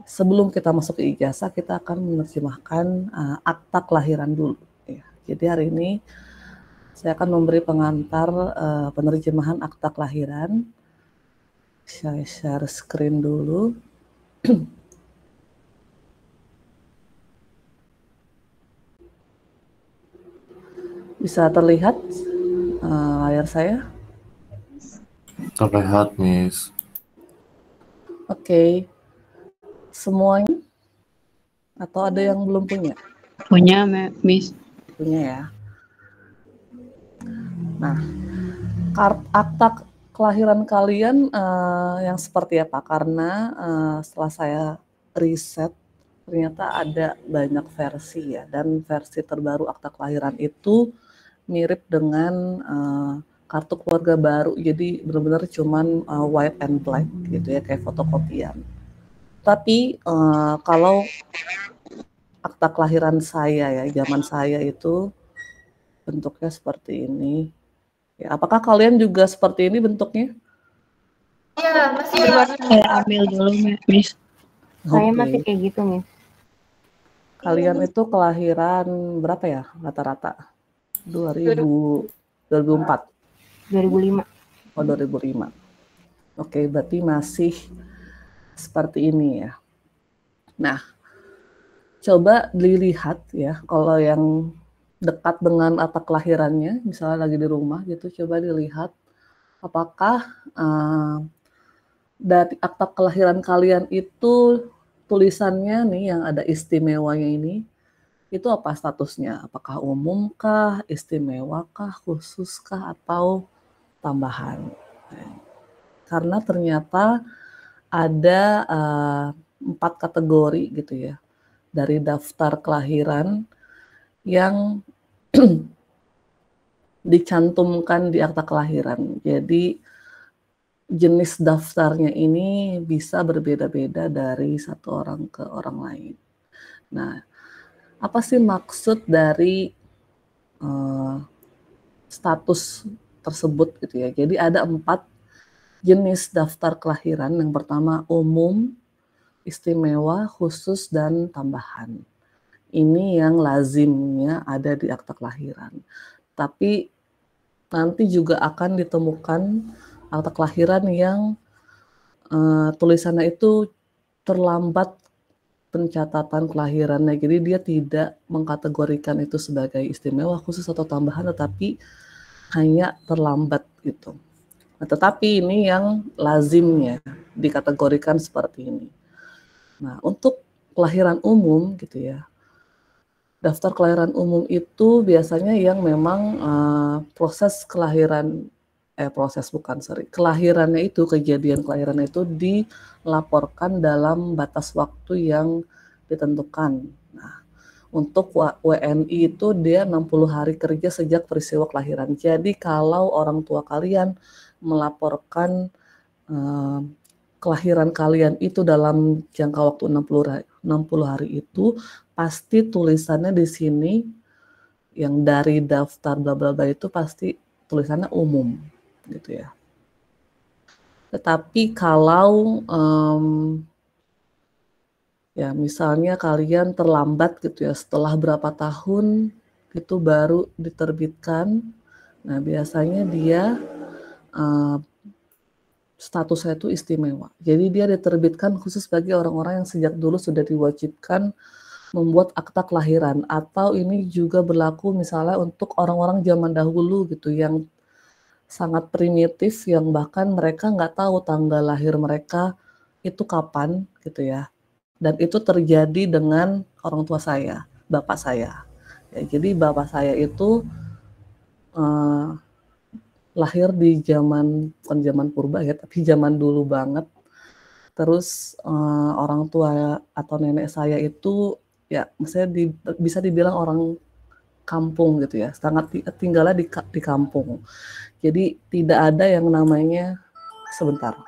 sebelum kita masuk ke ijazah, kita akan menerjemahkan akta kelahiran dulu. Ya. Jadi hari ini saya akan memberi pengantar penerjemahan akta kelahiran. Saya share screen dulu. Bisa terlihat layar saya? Terlihat, Miss. Oke. Semuanya? Atau ada yang belum punya? Punya, Miss. Punya ya. Nah, akta kelahiran kalian yang seperti apa? Karena setelah saya riset, ternyata ada banyak versi ya, dan versi terbaru akta kelahiran itu mirip dengan kartu keluarga baru, jadi benar-benar cuman white and black gitu ya, kayak fotokopian. Tapi kalau akta kelahiran saya ya, zaman saya itu bentuknya seperti ini. Ya, apakah kalian juga seperti ini bentuknya? Iya, masih berwarna. Saya ambil dulu, Miss. Saya masih kayak gitu, Miss. Kalian itu kelahiran berapa ya rata-rata? 2004? 2005. Oh, 2005. Oke, berarti masih seperti ini ya. Nah, coba dilihat ya, kalau yang dekat dengan akta kelahirannya, misalnya lagi di rumah gitu, coba dilihat apakah dari akta kelahiran kalian itu tulisannya nih yang ada istimewanya ini, itu apa statusnya? Apakah umumkah, istimewakah, khususkah, atau tambahan? Karena ternyata ada 4 kategori gitu ya dari daftar kelahiran yang dicantumkan di akta kelahiran. Jadi jenis daftarnya ini bisa berbeda-beda dari satu orang ke orang lain. Nah, apa sih maksud dari status tersebut gitu ya? Jadi ada 4 jenis daftar kelahiran. Yang pertama umum, istimewa, khusus, dan tambahan. Ini yang lazimnya ada di akta kelahiran. Tapi nanti juga akan ditemukan akta kelahiran yang tulisannya itu terlambat pencatatan kelahirannya. Jadi dia tidak mengkategorikan itu sebagai istimewa, khusus, atau tambahan, tetapi hanya terlambat gitu. Nah, tetapi ini yang lazimnya dikategorikan seperti ini. Nah, untuk kelahiran umum gitu ya, daftar kelahiran umum itu biasanya yang memang proses kelahiran kelahirannya itu, kejadian kelahirannya itu dilaporkan dalam batas waktu yang ditentukan. Nah, untuk WNI itu dia 60 hari kerja sejak peristiwa kelahiran. Jadi kalau orang tua kalian melaporkan kelahiran kalian itu dalam jangka waktu 60 hari itu, pasti tulisannya di sini yang dari daftar bla bla bla itu pasti tulisannya umum gitu ya. Tetapi kalau ya misalnya kalian terlambat gitu ya, setelah berapa tahun itu baru diterbitkan, nah biasanya dia statusnya itu istimewa. Jadi dia diterbitkan khusus bagi orang-orang yang sejak dulu sudah diwajibkan membuat akta kelahiran, atau ini juga berlaku misalnya untuk orang-orang zaman dahulu gitu yang sangat primitif, yang bahkan mereka nggak tahu tanggal lahir mereka itu kapan gitu ya. Dan itu terjadi dengan orang tua saya, bapak saya. Ya, jadi bapak saya itu lahir di bukan zaman purba ya, tapi zaman dulu banget. Terus orang tua atau nenek saya itu ya maksudnya bisa dibilang orang kampung gitu ya, sangat tinggalnya di kampung. Jadi tidak ada yang namanya sebentar.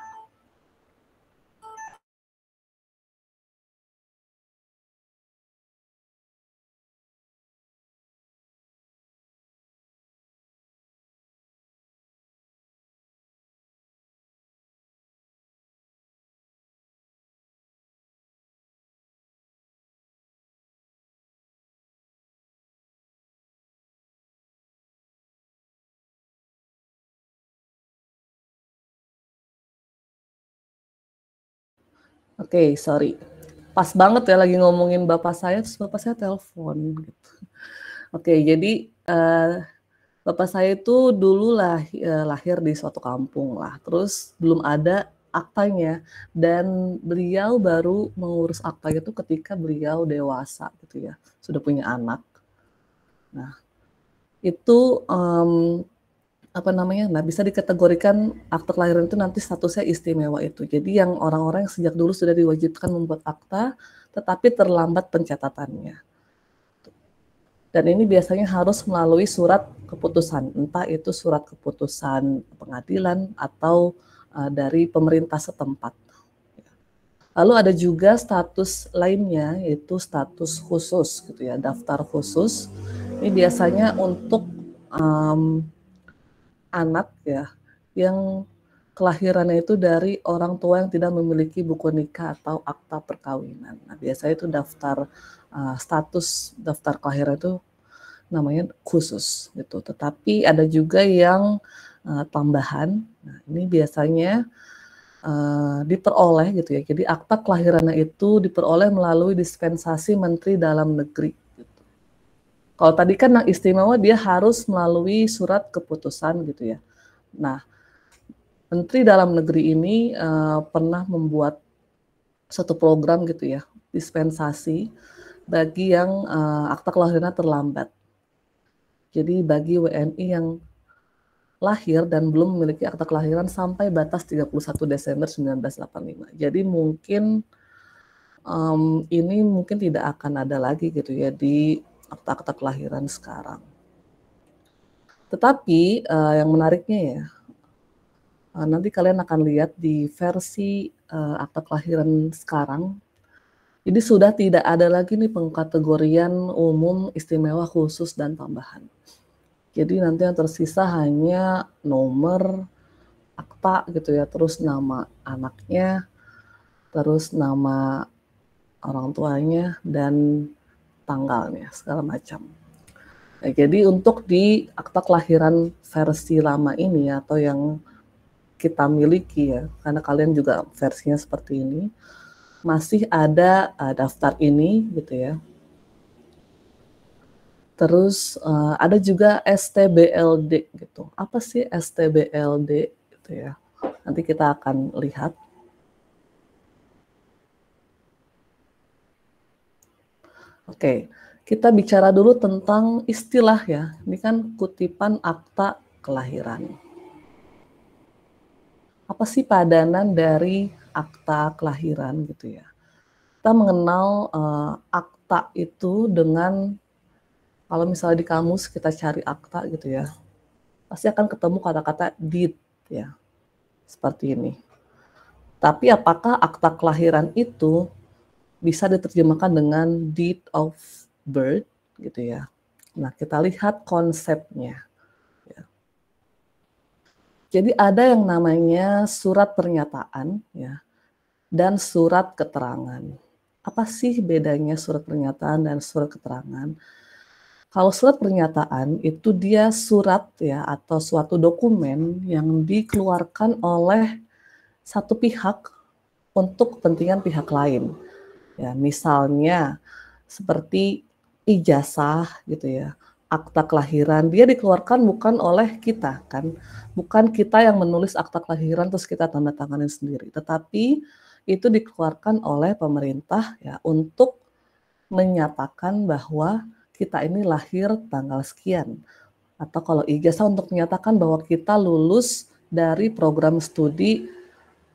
Oke, sorry. Pas banget ya lagi ngomongin bapak saya, terus bapak saya telepon gitu. Oke, jadi bapak saya itu dulu lahir di suatu kampung lah, terus belum ada aktanya, dan beliau baru mengurus aktanya itu ketika beliau dewasa gitu ya, sudah punya anak. Nah, itu apa namanya? Nah, bisa dikategorikan akta kelahiran itu nanti statusnya istimewa itu. Jadi yang orang-orang yang sejak dulu sudah diwajibkan membuat akta, tetapi terlambat pencatatannya. Dan ini biasanya harus melalui surat keputusan, entah itu surat keputusan pengadilan atau dari pemerintah setempat. Lalu ada juga status lainnya, yaitu status khusus gitu ya, daftar khusus. Ini biasanya untuk anak ya yang kelahirannya itu dari orang tua yang tidak memiliki buku nikah atau akta perkawinan. Nah, biasanya itu status daftar kelahiran itu namanya khusus gitu. Tetapi ada juga yang tambahan. Nah, ini biasanya diperoleh gitu ya. Jadi akta kelahirannya itu diperoleh melalui dispensasi Menteri Dalam Negeri. Gitu. Kalau tadi kan yang istimewa dia harus melalui surat keputusan gitu ya. Nah, Menteri Dalam Negeri ini pernah membuat satu program gitu ya, dispensasi bagi yang akta kelahirannya terlambat. Jadi bagi WNI yang lahir dan belum memiliki akta kelahiran sampai batas 31 Desember 1985. Jadi mungkin ini mungkin tidak akan ada lagi gitu ya di akta-akta kelahiran sekarang. Tetapi yang menariknya ya, nanti kalian akan lihat di versi akta kelahiran sekarang, jadi sudah tidak ada lagi nih pengkategorian umum, istimewa, khusus, dan tambahan. Jadi nanti yang tersisa hanya nomor akta gitu ya, terus nama anaknya, terus nama orang tuanya, dan tanggalnya, segala macam. Nah, jadi untuk di akta kelahiran versi lama ini atau yang kita miliki ya, karena kalian juga versinya seperti ini, masih ada daftar ini gitu ya. Terus ada juga STBLD gitu. Apa sih STBLD gitu ya? Nanti kita akan lihat. Oke, kita bicara dulu tentang istilah ya. Ini kan kutipan akta kelahiran. Apa sih padanan dari akta kelahiran gitu ya? Kita mengenal akta itu dengan, kalau misalnya di kamus kita cari akta gitu ya, pasti akan ketemu kata-kata deed ya, seperti ini. Tapi apakah akta kelahiran itu bisa diterjemahkan dengan deed of birth gitu ya? Nah, kita lihat konsepnya. Jadi ada yang namanya surat pernyataan ya, dan surat keterangan. Apa sih bedanya surat pernyataan dan surat keterangan? Kalau surat pernyataan itu dia surat ya atau suatu dokumen yang dikeluarkan oleh satu pihak untuk kepentingan pihak lain. Ya, misalnya seperti ijazah gitu ya, akta kelahiran, dia dikeluarkan bukan oleh kita kan, bukan kita yang menulis akta kelahiran terus kita tanda tanganin sendiri, tetapi itu dikeluarkan oleh pemerintah ya untuk menyatakan bahwa kita ini lahir tanggal sekian, atau kalau ijazah untuk menyatakan bahwa kita lulus dari program studi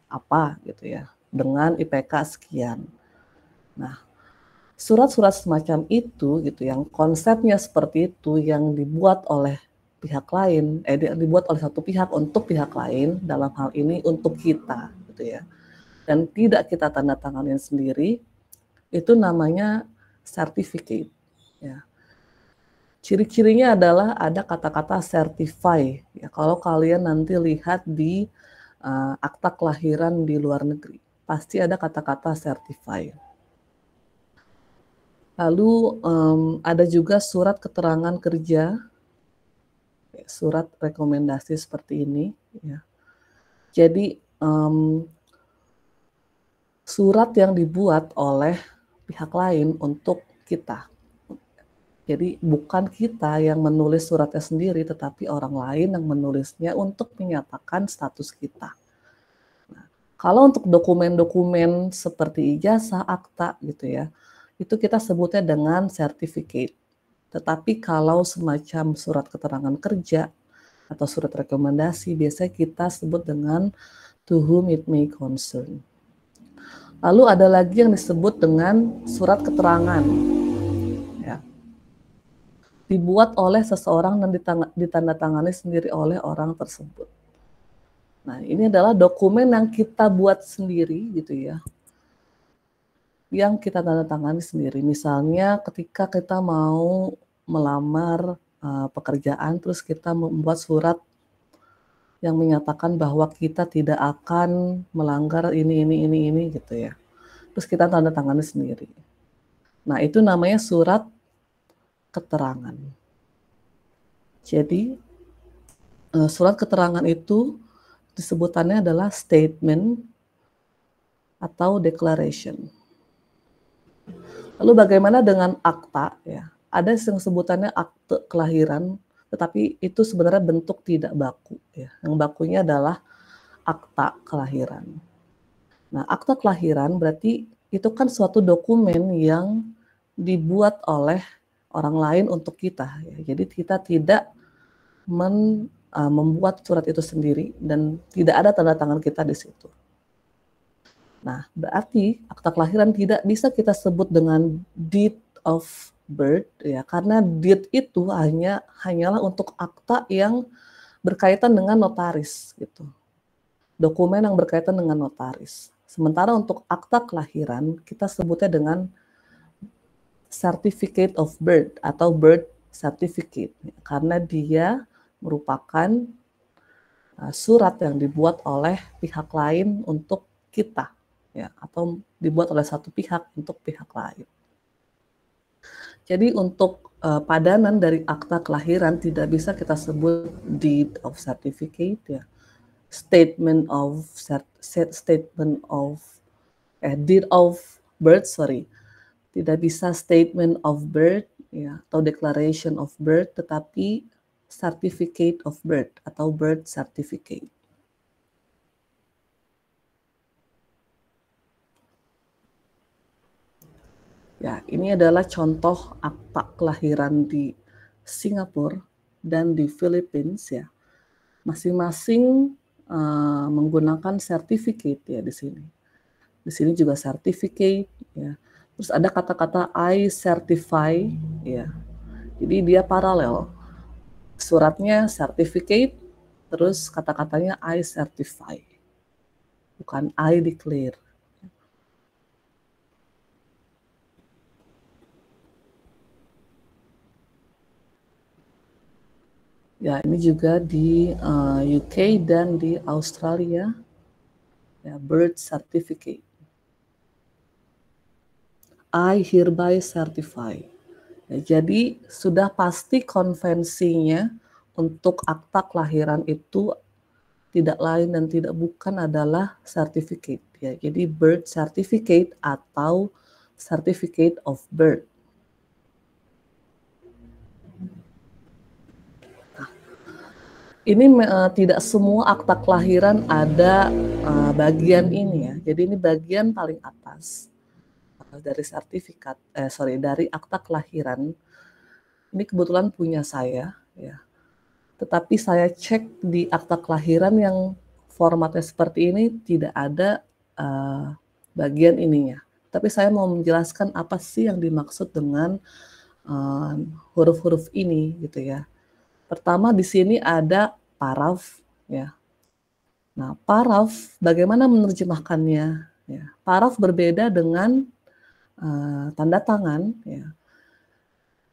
apa gitu ya dengan IPK sekian. Nah, surat-surat semacam itu gitu yang konsepnya seperti itu yang dibuat oleh pihak lain, dibuat oleh satu pihak untuk pihak lain, dalam hal ini untuk kita gitu ya. Dan tidak kita tanda tanganin sendiri, itu namanya certificate ya. Ciri-cirinya adalah ada kata-kata certify ya. Kalau kalian nanti lihat di akta kelahiran di luar negeri, pasti ada kata-kata certify. Lalu ada juga surat keterangan kerja, surat rekomendasi seperti ini. Ya. Jadi surat yang dibuat oleh pihak lain untuk kita. Jadi bukan kita yang menulis suratnya sendiri, tetapi orang lain yang menulisnya untuk menyatakan status kita. Nah, kalau untuk dokumen-dokumen seperti ijazah, akta gitu ya, itu kita sebutnya dengan certificate. Tetapi kalau semacam surat keterangan kerja atau surat rekomendasi, biasanya kita sebut dengan to whom it may concern. Lalu ada lagi yang disebut dengan surat keterangan. Ya. Dibuat oleh seseorang dan ditandatangani sendiri oleh orang tersebut. Nah, ini adalah dokumen yang kita buat sendiri gitu ya. Yang kita tandatangani sendiri. Misalnya ketika kita mau melamar pekerjaan, terus kita membuat surat yang menyatakan bahwa kita tidak akan melanggar ini gitu ya. Terus kita tanda tangani sendiri. Nah, itu namanya surat keterangan. Jadi, surat keterangan itu disebutannya adalah statement atau declaration. Lalu bagaimana dengan akta ya? Ada yang sebutannya akte kelahiran, tetapi itu sebenarnya bentuk tidak baku ya. Yang bakunya adalah akta kelahiran. Nah, akta kelahiran berarti itu kan suatu dokumen yang dibuat oleh orang lain untuk kita ya. Jadi kita tidak membuat surat itu sendiri dan tidak ada tanda tangan kita di situ. Nah, berarti akta kelahiran tidak bisa kita sebut dengan deed of birth ya, karena deed itu hanyalah untuk akta yang berkaitan dengan notaris gitu. Dokumen yang berkaitan dengan notaris. Sementara untuk akta kelahiran kita sebutnya dengan certificate of birth atau birth certificate karena dia merupakan surat yang dibuat oleh pihak lain untuk kita ya, atau dibuat oleh satu pihak untuk pihak lain. Jadi untuk padanan dari akta kelahiran tidak bisa kita sebut deed of certificate ya, deed of birth, tidak bisa statement of birth ya, atau declaration of birth, tetapi certificate of birth atau birth certificate. Ya, ini adalah contoh akta kelahiran di Singapura dan di Philippines ya. Masing-masing menggunakan certificate ya di sini. Di sini juga certificate ya. Terus ada kata-kata I certify ya. Jadi dia paralel. Suratnya certificate, terus kata-katanya I certify. Bukan I declare. Ya, ini juga di UK dan di Australia, ya, birth certificate. I hereby certify. Ya, jadi sudah pasti konvensinya untuk akta kelahiran itu tidak lain dan tidak bukan adalah certificate. Ya, jadi birth certificate atau certificate of birth. Ini tidak semua akta kelahiran ada bagian ini ya. Jadi ini bagian paling atas dari dari akta kelahiran. Ini kebetulan punya saya ya. Tetapi saya cek di akta kelahiran yang formatnya seperti ini tidak ada bagian ininya. Tapi saya mau menjelaskan apa sih yang dimaksud dengan huruf-huruf ini gitu ya. Pertama di sini ada paraf ya. Nah, paraf bagaimana menerjemahkannya ya. Paraf berbeda dengan tanda tangan ya.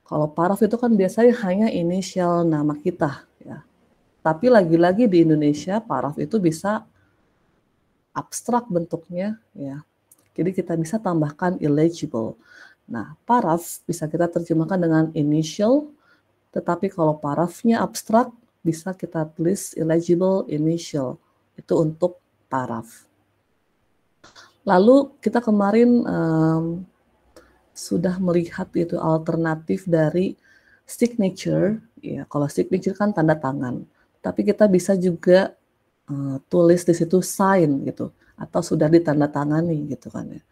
Kalau paraf itu kan biasanya hanya inisial nama kita ya. Tapi lagi-lagi di Indonesia paraf itu bisa abstrak bentuknya ya. Jadi kita bisa tambahkan illegible. Nah, paraf bisa kita terjemahkan dengan initial, tetapi kalau parafnya abstrak bisa kita tulis illegible initial. Itu untuk paraf. Lalu kita kemarin sudah melihat itu alternatif dari signature, ya kalau signature kan tanda tangan, tapi kita bisa juga tulis di situ sign gitu, atau sudah ditandatangani gitu kan ya.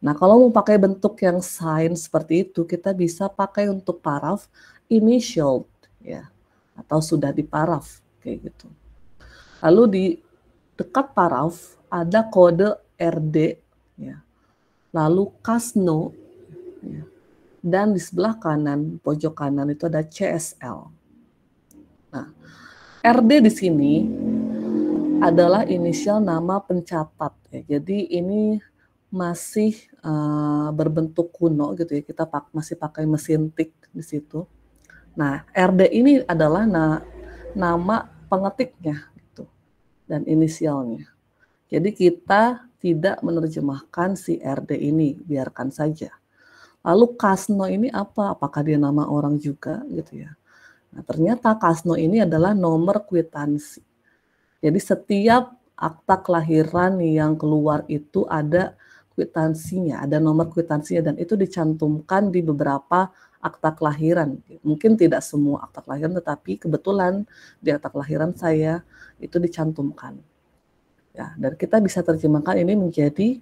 Nah kalau mau pakai bentuk yang sign seperti itu, kita bisa pakai untuk paraf initial ya, atau sudah diparaf kayak gitu. Lalu di dekat paraf ada kode RD ya. Lalu Kasno ya. Dan di sebelah kanan, pojok kanan itu ada CSL. Nah, RD di sini adalah inisial nama pencatat ya. Jadi ini masih berbentuk kuno gitu ya. Kita masih pakai mesin tik di situ. Nah, RD ini adalah nama pengetiknya gitu dan inisialnya. Jadi kita tidak menerjemahkan si RD ini, biarkan saja. Lalu Kasno ini apa? Apakah dia nama orang juga gitu ya? Nah, ternyata Kasno ini adalah nomor kwitansi. Jadi setiap akta kelahiran yang keluar itu ada kwitansinya, ada nomor kwitansinya, dan itu dicantumkan di beberapa akta kelahiran. Mungkin tidak semua akta kelahiran, tetapi kebetulan di akta kelahiran saya itu dicantumkan. Ya, dan kita bisa terjemahkan ini menjadi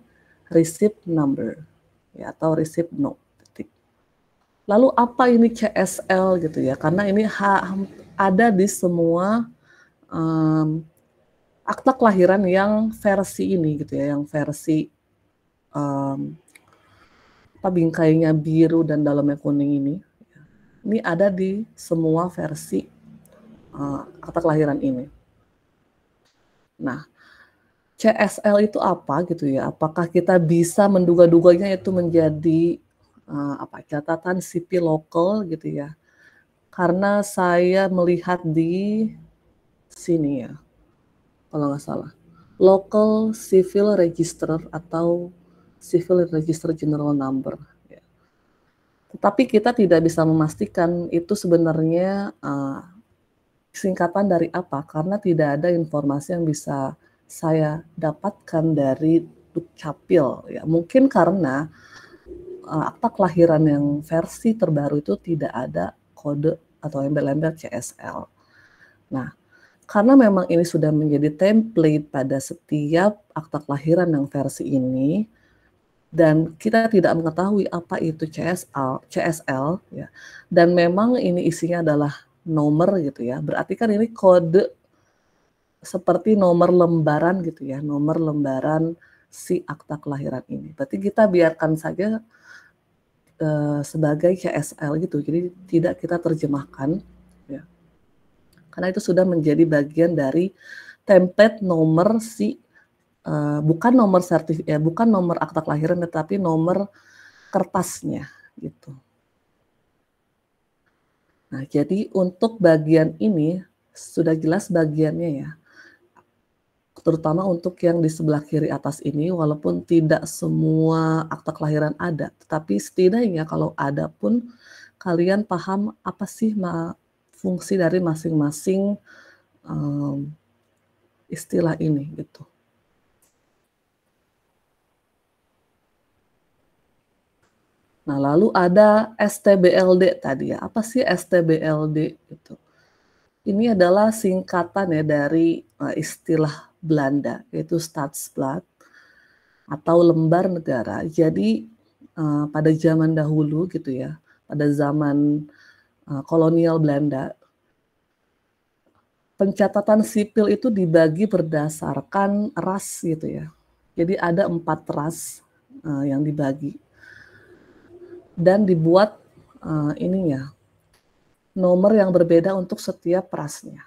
receipt number ya, atau receipt note. Lalu apa ini CSL gitu ya? Karena ini ada di semua akta kelahiran yang versi ini gitu ya, yang versi bingkainya biru dan dalamnya kuning ini. Ini ada di semua versi akta kelahiran ini. Nah, CSL itu apa gitu ya? Apakah kita bisa menduga-duganya itu menjadi catatan sipil lokal gitu ya? Karena saya melihat di sini ya, kalau nggak salah, local civil register atau civil register general number. Ya. Tetapi kita tidak bisa memastikan itu sebenarnya singkatan dari apa, karena tidak ada informasi yang bisa saya dapatkan dari Dukcapil. Ya, mungkin karena akta kelahiran yang versi terbaru itu tidak ada kode atau embel-embel CSL. Nah, karena memang ini sudah menjadi template pada setiap akta kelahiran yang versi ini, dan kita tidak mengetahui apa itu CSL ya, dan memang ini isinya adalah nomor gitu ya, berarti kan ini kode seperti nomor lembaran gitu ya, nomor lembaran si akta kelahiran ini. Berarti kita biarkan saja sebagai CSL gitu, jadi tidak kita terjemahkan ya. Karena itu sudah menjadi bagian dari template nomor si bukan nomor bukan nomor akta kelahiran, tetapi nomor kertasnya gitu. Nah, jadi untuk bagian ini sudah jelas bagiannya ya. Terutama untuk yang di sebelah kiri atas ini, walaupun tidak semua akta kelahiran ada, tetapi setidaknya kalau ada pun kalian paham apa sih fungsi dari masing-masing istilah ini gitu. Nah, lalu ada STBLD tadi ya. Apa sih STBLD itu? Ini adalah singkatan ya dari istilah Belanda, yaitu Staatsblad atau lembar negara. Jadi pada zaman dahulu gitu ya, pada zaman kolonial Belanda, pencatatan sipil itu dibagi berdasarkan ras gitu ya. Jadi ada 4 ras yang dibagi dan dibuat nomor yang berbeda untuk setiap rasnya.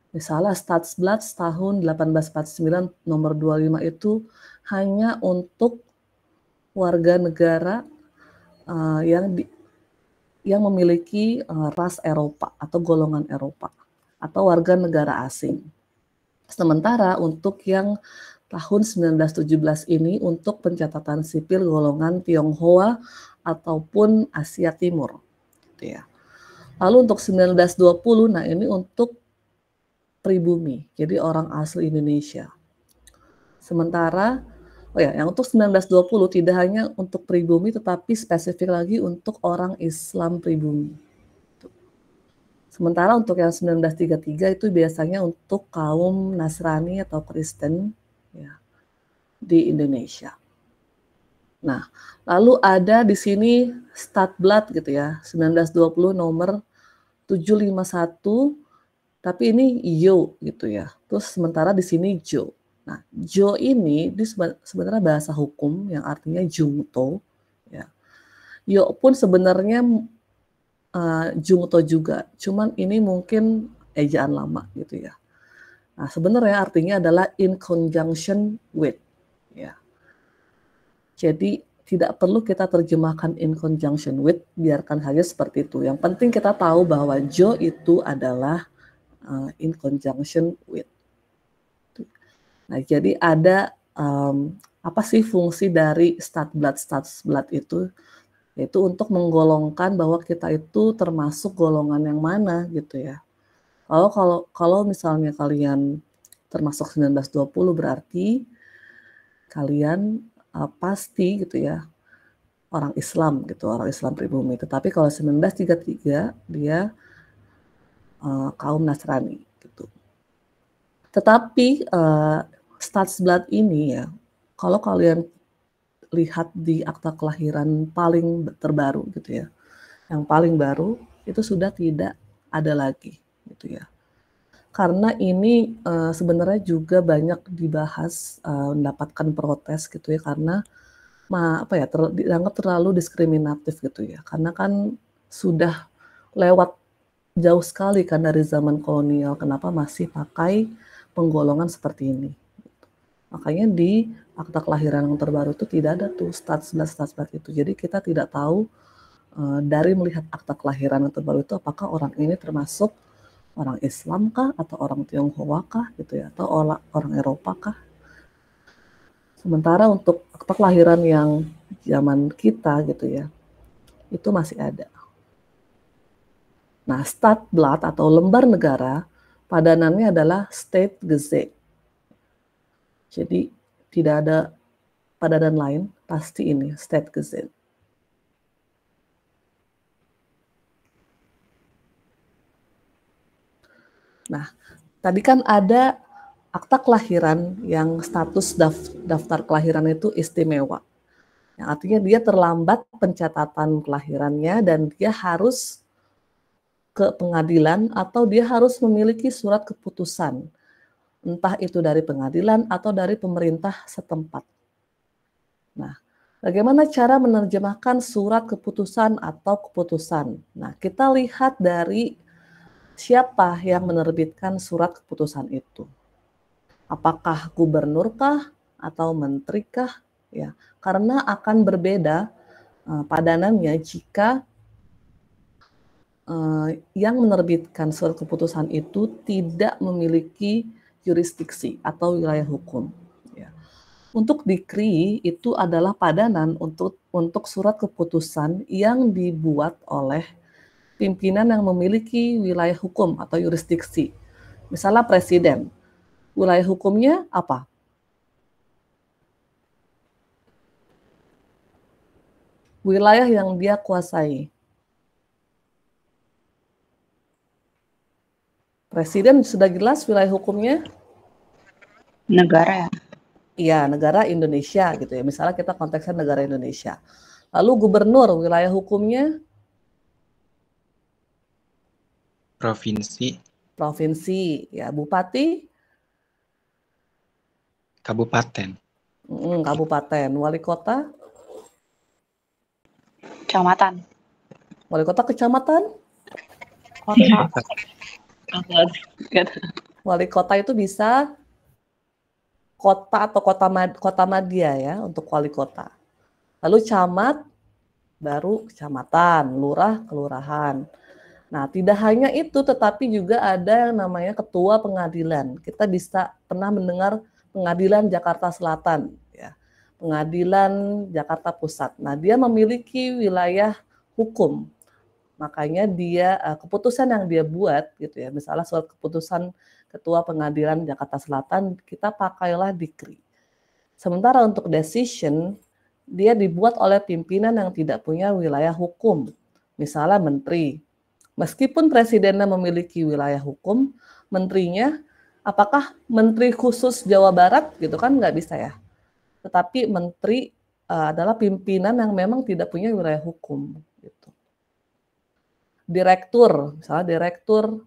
Misalnya Staatsblad tahun 1849 nomor 25 itu hanya untuk warga negara yang memiliki ras Eropa atau golongan Eropa atau warga negara asing. Sementara untuk yang tahun 1917 ini untuk pencatatan sipil golongan Tionghoa ataupun Asia Timur. Gitu ya. Lalu untuk 1920, nah ini untuk pribumi, jadi orang asli Indonesia. Sementara Oh ya, yang untuk 1920 tidak hanya untuk pribumi, tetapi spesifik lagi untuk orang Islam pribumi. Sementara untuk yang 1933 itu biasanya untuk kaum Nasrani atau Kristen ya, di Indonesia. Nah, lalu ada di sini Statblad gitu ya, 1920 nomor 751, tapi ini Yo gitu ya. Terus sementara di sini Jo. Nah, Jo ini sebenarnya bahasa hukum yang artinya jungto. Ya. Yo pun sebenarnya jungto juga, cuman ini mungkin ejaan lama gitu ya. Nah, sebenarnya artinya adalah in conjunction with. Ya. Jadi tidak perlu kita terjemahkan in conjunction with, biarkan saja seperti itu. Yang penting kita tahu bahwa Jo itu adalah in conjunction with. Nah, jadi ada apa sih fungsi dari Statblad itu? Yaitu untuk menggolongkan bahwa kita itu termasuk golongan yang mana gitu ya. Kalau misalnya kalian termasuk 1920 berarti kalian pasti gitu ya orang Islam gitu, orang Islam pribumi. Tetapi kalau 1933 dia kaum Nasrani gitu. Tetapi Stadsblad ini ya, kalau kalian lihat di akta kelahiran paling terbaru gitu ya, yang paling baru itu sudah tidak ada lagi gitu ya. Karena ini sebenarnya juga banyak dibahas, mendapatkan protes gitu ya, karena dianggap terlalu diskriminatif gitu ya. Karena kan sudah lewat jauh sekali kan dari zaman kolonial, kenapa masih pakai penggolongan seperti ini. Makanya di akta kelahiran yang terbaru itu tidak ada tuh Stadsblad itu. Jadi kita tidak tahu dari melihat akta kelahiran yang terbaru itu apakah orang ini termasuk orang Islam kah atau orang Tionghoa kah gitu ya, atau orang Eropa kah. Sementara untuk akta kelahiran yang zaman kita gitu ya, itu masih ada. Nah, Stadblad atau lembar negara padanannya adalah State Gazette. Jadi tidak ada padanan lain, pasti ini State Gazette. Nah, tadi kan ada akta kelahiran yang status daftar kelahiran itu istimewa. Yang artinya dia terlambat pencatatan kelahirannya dan dia harus ke pengadilan atau dia harus memiliki surat keputusan. Entah itu dari pengadilan atau dari pemerintah setempat. Nah, bagaimana cara menerjemahkan surat keputusan atau keputusan? Nah, kita lihat dari siapa yang menerbitkan surat keputusan itu. Apakah gubernurkah atau menterikah? Ya, karena akan berbeda padanannya jika yang menerbitkan surat keputusan itu tidak memiliki jurisdiksi atau wilayah hukum. Ya. Untuk dikri itu adalah padanan untuk surat keputusan yang dibuat oleh pimpinan yang memiliki wilayah hukum atau jurisdiksi. Misalnya presiden, wilayah hukumnya apa? Wilayah yang dia kuasai. Presiden sudah jelas wilayah hukumnya? Negara ya. Iya, negara Indonesia gitu ya. Misalnya kita konteksnya negara Indonesia. Lalu gubernur, wilayah hukumnya? Provinsi. Provinsi. Ya, bupati? Kabupaten. Kabupaten. Wali kota? Kecamatan. Wali kota kecamatan? Kota. Wali kota itu bisa kota atau kota madya ya untuk wali kota. Lalu camat, baru kecamatan, lurah, kelurahan. Nah, tidak hanya itu, tetapi juga ada yang namanya ketua pengadilan. Kita bisa pernah mendengar pengadilan Jakarta Selatan, ya, pengadilan Jakarta Pusat. Nah, dia memiliki wilayah hukum. Makanya dia keputusan yang dia buat, gitu ya, misalnya surat keputusan ketua pengadilan Jakarta Selatan, kita pakailah dikri. Sementara untuk decision, dia dibuat oleh pimpinan yang tidak punya wilayah hukum. Misalnya menteri. Meskipun presidennya memiliki wilayah hukum, menterinya, apakah menteri khusus Jawa Barat gitu kan nggak bisa ya. Tetapi menteri adalah pimpinan yang memang tidak punya wilayah hukum. Gitu. Direktur, misalnya direktur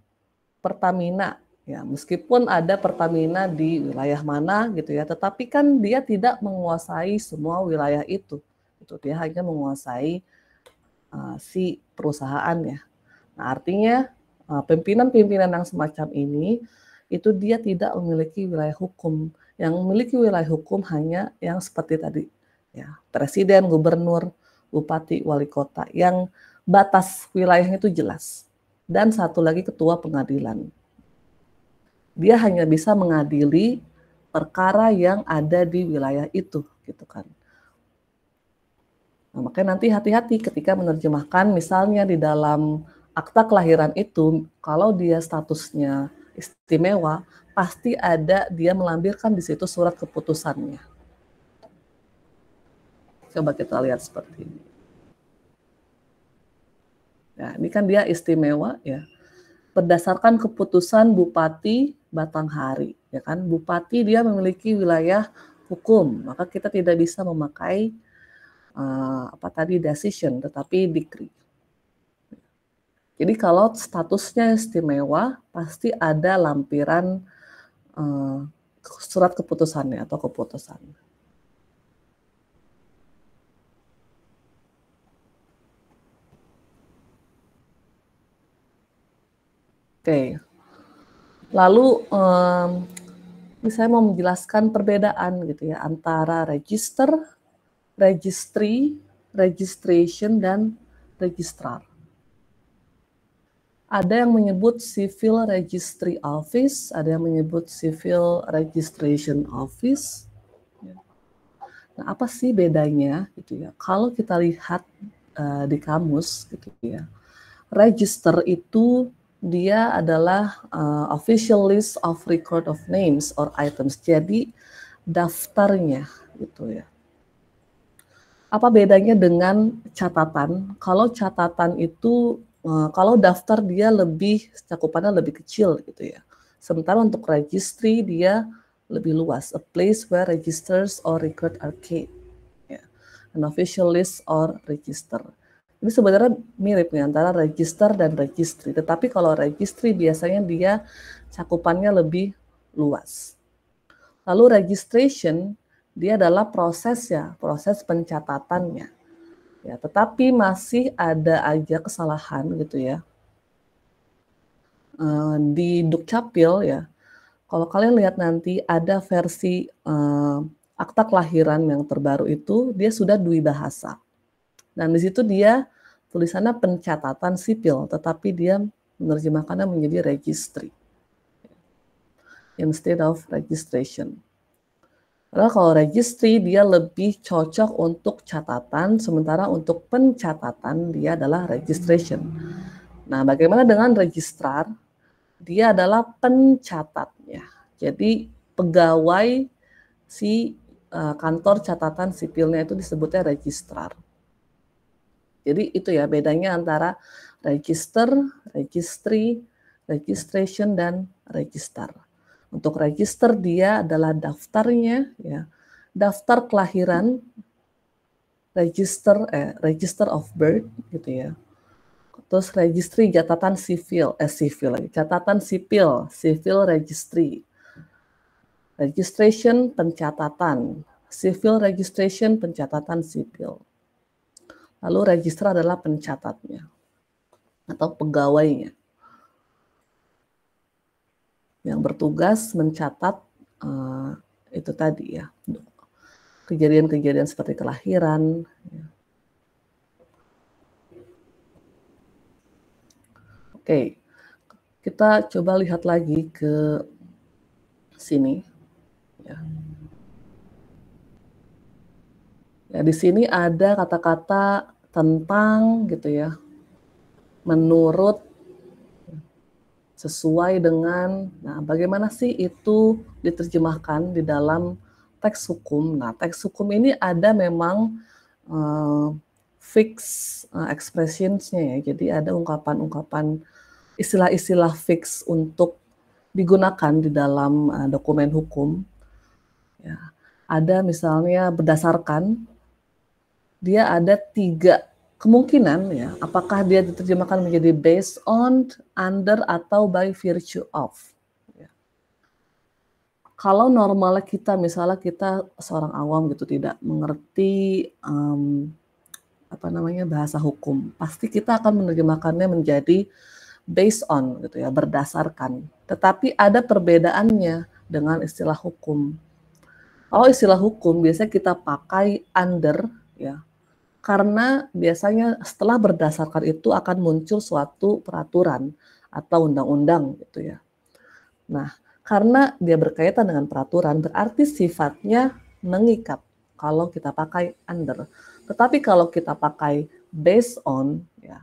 Pertamina. Ya, meskipun ada Pertamina di wilayah mana gitu ya, tetapi kan dia tidak menguasai semua wilayah itu. Dia hanya menguasai si perusahaannya. Nah, artinya pimpinan-pimpinan yang semacam ini itu dia tidak memiliki wilayah hukum. Yang memiliki wilayah hukum hanya yang seperti tadi, ya, presiden, gubernur, bupati, wali kota, yang batas wilayahnya itu jelas. Dan satu lagi ketua pengadilan. Dia hanya bisa mengadili perkara yang ada di wilayah itu, gitu kan. Nah, makanya nanti hati-hati ketika menerjemahkan, misalnya di dalam akta kelahiran itu, kalau dia statusnya istimewa, pasti ada dia melampirkan di situ surat keputusannya. Coba kita lihat seperti ini. Nah, ini kan dia istimewa ya. Berdasarkan keputusan Bupati Batanghari, ya kan? Bupati dia memiliki wilayah hukum, maka kita tidak bisa memakai decision, tetapi decree. Jadi kalau statusnya istimewa, pasti ada lampiran surat keputusannya atau keputusan. Oke. Lalu saya mau menjelaskan perbedaan gitu ya antara register, registry, registration, dan registrar. Ada yang menyebut Civil Registry Office, ada yang menyebut Civil Registration Office. Nah, apa sih bedanya gitu ya? Kalau kita lihat di kamus gitu ya, register itu dia adalah official list of record of names or items. Jadi daftarnya gitu ya. Apa bedanya dengan catatan? Kalau catatan itu, kalau daftar dia lebih, cakupannya lebih kecil gitu ya. Sementara untuk registry dia lebih luas. A place where registers or record are kept. Ya. An official list or register. Ini sebenarnya mirip nih antara register dan registry. Tetapi kalau registry biasanya dia cakupannya lebih luas. Lalu registration dia adalah proses pencatatannya. Ya, tetapi masih ada aja kesalahan gitu ya. Di Dukcapil ya, kalau kalian lihat nanti ada versi akta kelahiran yang terbaru itu, dia sudah dwibahasa. Dan di situ dia tulisannya pencatatan sipil, tetapi dia menerjemahkannya menjadi registry instead of registration. Karena kalau registry dia lebih cocok untuk catatan, sementara untuk pencatatan dia adalah registration. Nah, bagaimana dengan registrar? Dia adalah pencatatnya. Jadi pegawai si kantor catatan sipilnya itu disebutnya registrar. Jadi itu ya bedanya antara register, registry, registration, dan register. Untuk register dia adalah daftarnya, ya, daftar kelahiran, register of birth, gitu ya. Terus registry catatan catatan sipil, civil registry. Registration pencatatan, civil registration pencatatan sipil. Lalu registrar adalah pencatatnya atau pegawainya yang bertugas mencatat itu tadi ya, kejadian-kejadian seperti kelahiran. Ya. Oke, kita coba lihat lagi ke sini. Ya. Ya, di sini ada kata-kata tentang gitu ya, menurut, sesuai dengan. Nah, bagaimana sih itu diterjemahkan di dalam teks hukum. Nah, teks hukum ini ada memang fix expressions-nya ya. Jadi ada ungkapan-ungkapan, istilah-istilah fix untuk digunakan di dalam dokumen hukum. Ya. Ada misalnya berdasarkan, dia ada 3 kemungkinan ya, apakah dia diterjemahkan menjadi based on, under, atau by virtue of. Ya. Kalau normalnya kita, misalnya kita seorang awam gitu, tidak mengerti bahasa hukum, pasti kita akan menerjemahkannya menjadi based on gitu ya, berdasarkan. Tetapi ada perbedaannya dengan istilah hukum. Kalau istilah hukum biasanya kita pakai under ya, karena biasanya setelah berdasarkan itu akan muncul suatu peraturan atau undang-undang gitu ya. Nah, karena dia berkaitan dengan peraturan, berarti sifatnya mengikat kalau kita pakai under. Tetapi kalau kita pakai based on, ya,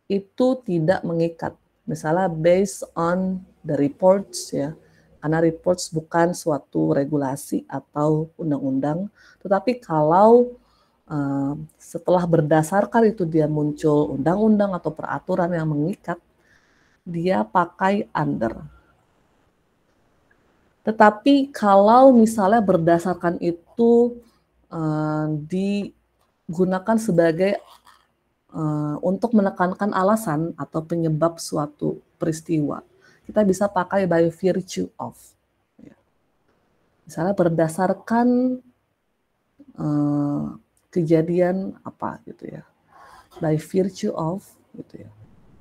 itu tidak mengikat. Misalnya based on the reports, ya, karena reports bukan suatu regulasi atau undang-undang. Tetapi kalau setelah berdasarkan itu dia muncul undang-undang atau peraturan yang mengikat, dia pakai under. Tetapi kalau misalnya berdasarkan itu digunakan sebagai untuk menekankan alasan atau penyebab suatu peristiwa, kita bisa pakai by virtue of. Misalnya berdasarkan kejadian apa gitu ya, by virtue of gitu ya.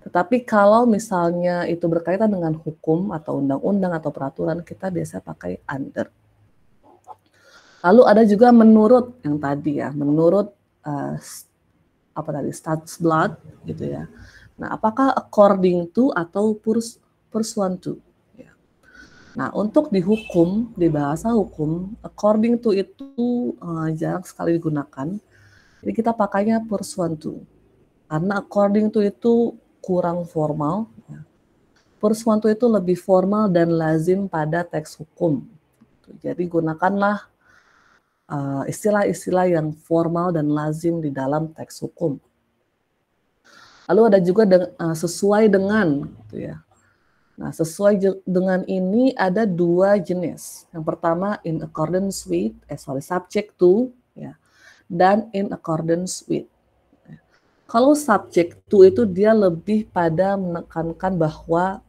Tetapi kalau misalnya itu berkaitan dengan hukum atau undang-undang atau peraturan, kita biasa pakai under. Lalu ada juga menurut yang tadi ya, menurut Statsblad gitu ya. Nah, apakah according to atau pursuant to? Ya. Nah, untuk di hukum, di bahasa hukum, according to itu jarang sekali digunakan. Jadi kita pakainya pursuant to. Karena according to itu kurang formal. Ya. Pursuant to itu lebih formal dan lazim pada teks hukum. Jadi gunakanlah istilah-istilah yang formal dan lazim di dalam teks hukum. Lalu ada juga sesuai dengan, gitu ya. Nah, sesuai dengan ini ada 2 jenis. Yang pertama in accordance with, subject to, ya, dan in accordance with. Kalau subject to itu dia lebih pada menekankan bahwa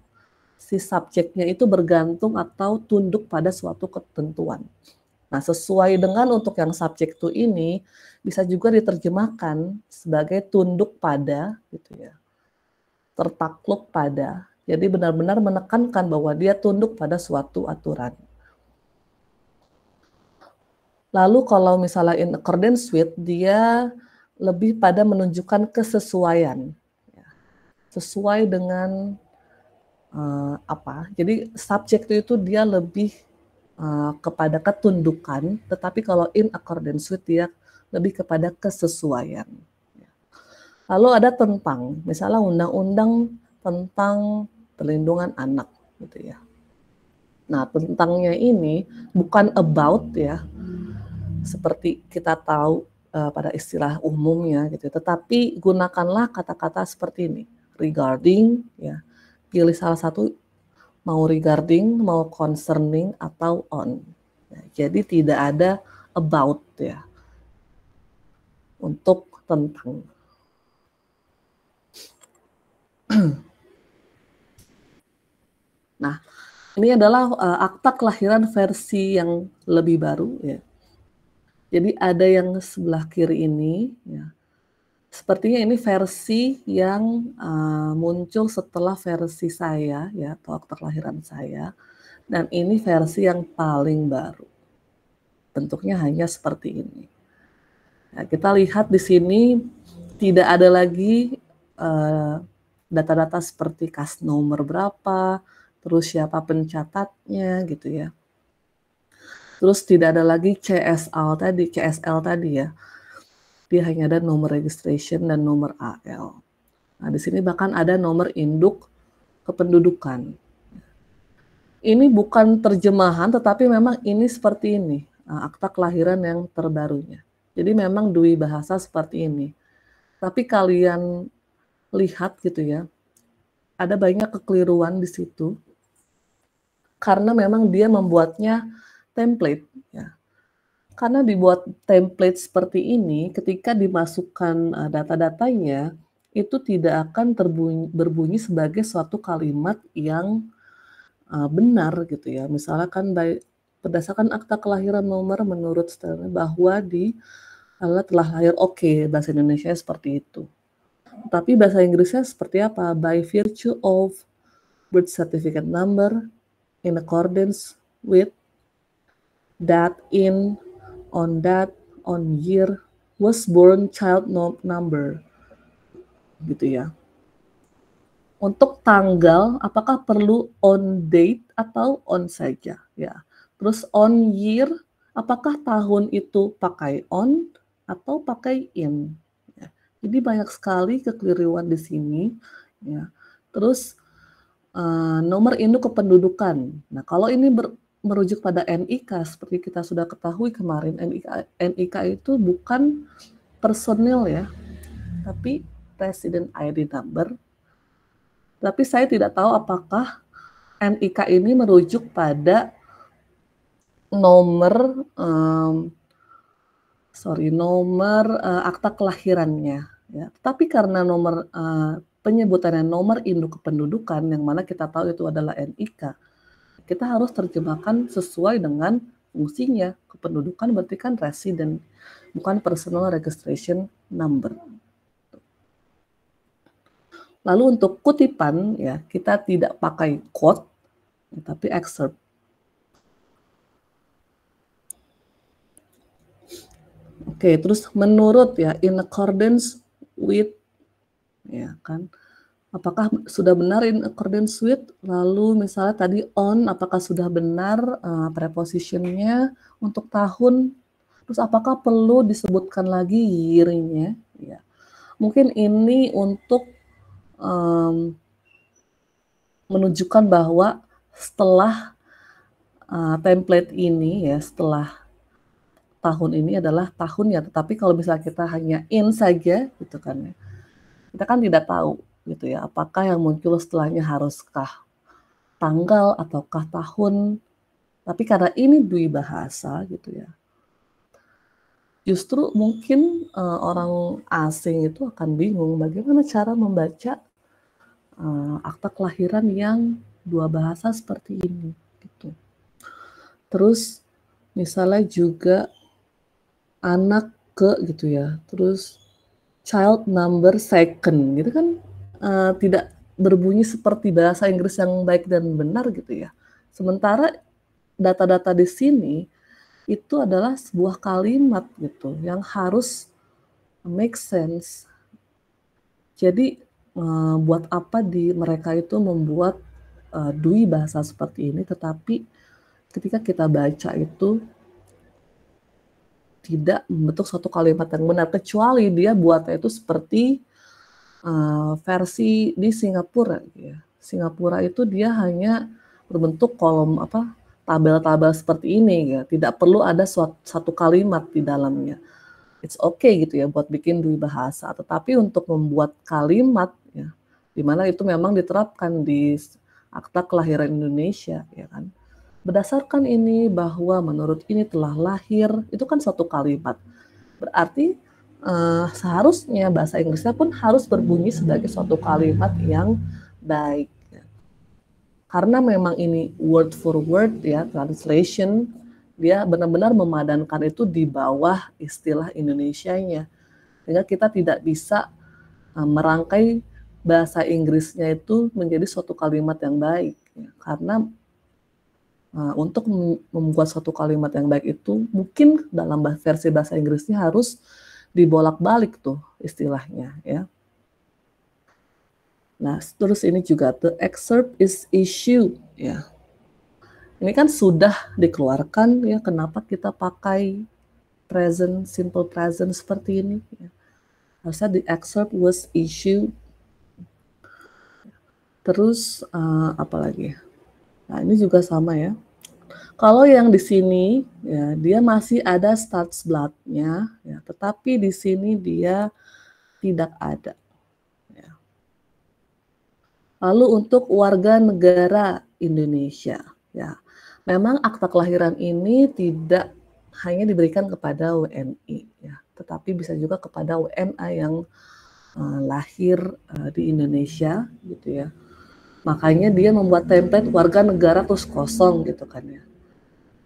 si subjeknya itu bergantung atau tunduk pada suatu ketentuan. Nah, sesuai dengan untuk yang subject to ini bisa juga diterjemahkan sebagai tunduk pada gitu ya. Tertakluk pada. Jadi benar-benar menekankan bahwa dia tunduk pada suatu aturan. Lalu kalau misalnya in accordance with, dia lebih pada menunjukkan kesesuaian. Sesuai dengan apa? Jadi subject itu dia lebih kepada ketundukan, tetapi kalau in accordance with dia lebih kepada kesesuaian. Lalu ada tentang, misalnya undang-undang tentang perlindungan anak, gitu ya. Nah, tentangnya ini bukan about ya, seperti kita tahu pada istilah umumnya, gitu. Tetapi gunakanlah kata-kata seperti ini, regarding, ya. Pilih salah satu. Mau regarding, mau concerning, atau on. Ya, jadi tidak ada about ya untuk tentang. Nah, ini adalah akta kelahiran versi yang lebih baru ya. Jadi ada yang sebelah kiri ini ya. Sepertinya ini versi yang muncul setelah versi saya ya, atau akta kelahiran saya, dan ini versi yang paling baru. Bentuknya hanya seperti ini. Nah, kita lihat di sini tidak ada lagi data-data seperti kas nomor berapa, terus siapa pencatatnya gitu ya. Terus tidak ada lagi CSL tadi ya. Dia hanya ada nomor registration dan nomor AL. Nah, di sini bahkan ada nomor induk kependudukan. Ini bukan terjemahan, tetapi memang ini seperti ini. akta kelahiran yang terbarunya. Jadi memang dui bahasa seperti ini. Tapi kalian lihat gitu ya, ada banyak kekeliruan di situ karena memang dia membuatnya template ya. Karena dibuat template seperti ini, ketika dimasukkan data-datanya, itu tidak akan berbunyi sebagai suatu kalimat yang benar gitu ya. Misalnya kan berdasarkan akta kelahiran nomor menurut bahwa adalah telah lahir, oke, bahasa Indonesia seperti itu. Tapi bahasa Inggrisnya seperti apa? By virtue of birth certificate number in accordance with that on year was born child number gitu ya. Untuk tanggal apakah perlu on date atau on saja ya. Terus on year apakah tahun itu pakai on atau pakai in ya. Jadi banyak sekali kekeliruan di sini ya. Terus nomor induk kependudukan. Nah, kalau ini merujuk pada NIK, seperti kita sudah ketahui kemarin, NIK itu bukan personil ya, tapi resident ID number. Tapi saya tidak tahu apakah NIK ini merujuk pada nomor akta kelahirannya. Ya. Tapi karena nomor penyebutannya nomor induk kependudukan, yang mana kita tahu itu adalah NIK, kita harus terjemahkan sesuai dengan fungsinya. Kependudukan berarti kan resident, bukan personal registration number. Lalu untuk kutipan, ya kita tidak pakai quote, tapi excerpt. Oke, terus menurut ya, in accordance with, ya kan. Apakah sudah benar in accordance with, lalu misalnya tadi on, apakah sudah benar prepositionnya untuk tahun, terus apakah perlu disebutkan lagi year-nya, ya. Mungkin ini untuk menunjukkan bahwa setelah template ini ya, setelah tahun ini adalah tahunnya, tetapi kalau misalnya kita hanya in saja, gitu kan ya, kita kan tidak tahu gitu ya, apakah yang muncul setelahnya haruskah tanggal ataukah tahun. Tapi karena ini dui bahasa gitu ya, justru mungkin orang asing itu akan bingung bagaimana cara membaca akta kelahiran yang dua bahasa seperti ini gitu. Terus misalnya juga anak ke gitu ya, terus child number second gitu kan, tidak berbunyi seperti bahasa Inggris yang baik dan benar gitu ya. Sementara data-data di sini itu adalah sebuah kalimat gitu yang harus make sense. Jadi buat apa mereka itu membuat dui bahasa seperti ini, tetapi ketika kita baca itu tidak membentuk suatu kalimat yang benar, kecuali dia buatnya itu seperti versi di Singapura ya. Singapura itu dia hanya berbentuk kolom tabel-tabel seperti ini ya, tidak perlu ada satu kalimat di dalamnya. It's okay gitu ya buat bikin dui bahasa, tetapi untuk membuat kalimat ya, di mana itu memang diterapkan di akta kelahiran Indonesia ya kan. Berdasarkan ini bahwa menurut ini telah lahir, itu kan suatu kalimat. Berarti seharusnya bahasa Inggrisnya pun harus berbunyi sebagai suatu kalimat yang baik. Karena memang ini word for word ya, translation, dia benar-benar memadankan itu di bawah istilah Indonesianya. Sehingga kita tidak bisa merangkai bahasa Inggrisnya itu menjadi suatu kalimat yang baik. Ya. Karena untuk membuat suatu kalimat yang baik itu mungkin dalam versi bahasa Inggrisnya harus dibolak-balik tuh istilahnya ya. Nah, terus ini juga the excerpt is issued ya. Ini kan sudah dikeluarkan ya, kenapa kita pakai present, simple present seperti ini ya. Harusnya the excerpt was issued. Terus apa lagi? Nah, ini juga sama ya. Kalau yang di sini ya dia masih ada Staatsblatt-nya ya, tetapi di sini dia tidak ada. Ya. Lalu untuk warga negara Indonesia ya. Memang akta kelahiran ini tidak hanya diberikan kepada WNI ya, tetapi bisa juga kepada WNA yang lahir di Indonesia gitu ya. Makanya dia membuat template warga negara terus kosong gitu kan ya.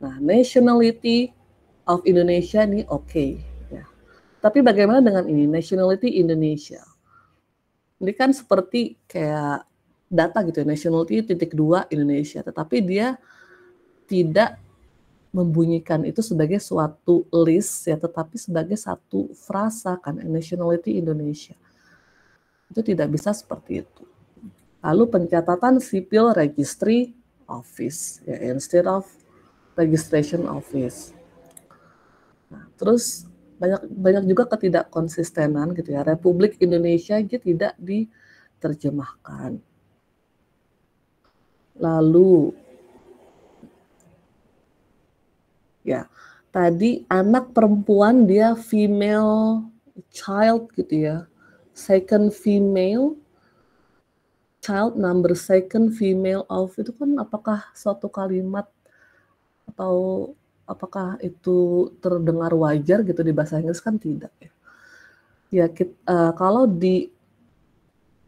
Nah, nationality of Indonesia ini oke ya. Tapi bagaimana dengan ini nationality Indonesia? Ini kan seperti kayak data gitu ya, nationality .2 Indonesia, tetapi dia tidak membunyikan itu sebagai suatu list ya, tetapi sebagai satu frasa kan, nationality Indonesia. Itu tidak bisa seperti itu. Lalu pencatatan sipil registry office ya, instead of registration office. Nah, terus banyak juga ketidakkonsistenan gitu ya. Republik Indonesia aja tidak diterjemahkan. Lalu ya, tadi anak perempuan dia female child gitu ya. Second female child number second female of itu kan apakah suatu kalimat atau apakah itu terdengar wajar gitu di bahasa Inggris kan tidak ya. Ya kalau di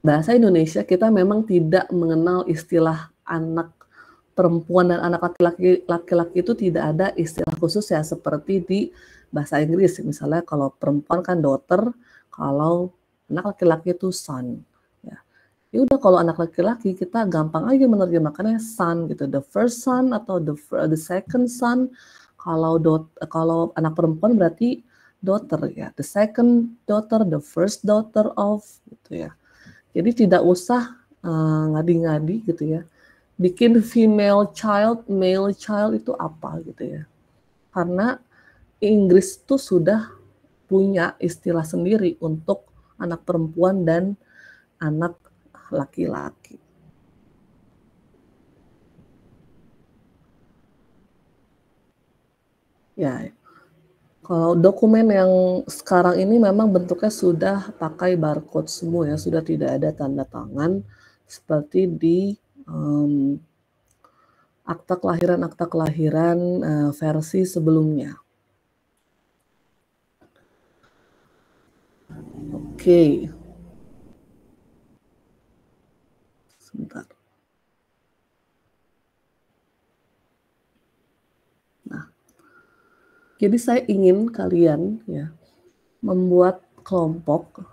bahasa Indonesia kita memang tidak mengenal istilah anak perempuan dan anak laki-laki itu tidak ada istilah khusus ya seperti di bahasa Inggris. Misalnya kalau perempuan kan daughter, kalau anak laki-laki itu son. Ya udah kalau anak laki-laki kita gampang aja menerjemahkannya son gitu, the first son atau the second son. Kalau anak perempuan berarti daughter ya, the second daughter, the first daughter of gitu ya. Jadi tidak usah ngadi-ngadi gitu ya. Bikin female child, male child itu apa gitu ya. Karena Inggris tuh sudah punya istilah sendiri untuk anak perempuan dan anak laki-laki. Ya, kalau dokumen yang sekarang ini memang bentuknya sudah pakai barcode semua ya, sudah tidak ada tanda tangan seperti di akta kelahiran versi sebelumnya. Oke. Sebentar. Nah, jadi saya ingin kalian ya membuat kelompok.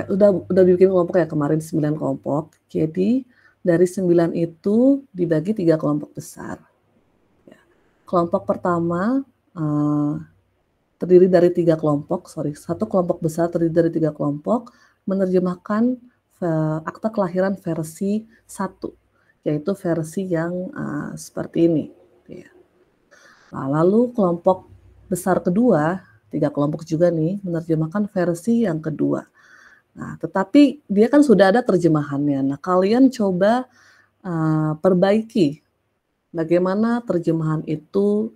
Udah bikin kelompok ya kemarin 9 kelompok. Jadi dari 9 itu dibagi 3 kelompok besar. Ya. Kelompok pertama terdiri dari 3 kelompok. Satu kelompok besar terdiri dari 3 kelompok menerjemahkan akta kelahiran versi 1, yaitu versi yang seperti ini. Ya. Nah, lalu kelompok besar kedua, 3 kelompok juga nih, menerjemahkan versi yang kedua. Nah, tetapi dia kan sudah ada terjemahannya. Nah, kalian coba perbaiki bagaimana terjemahan itu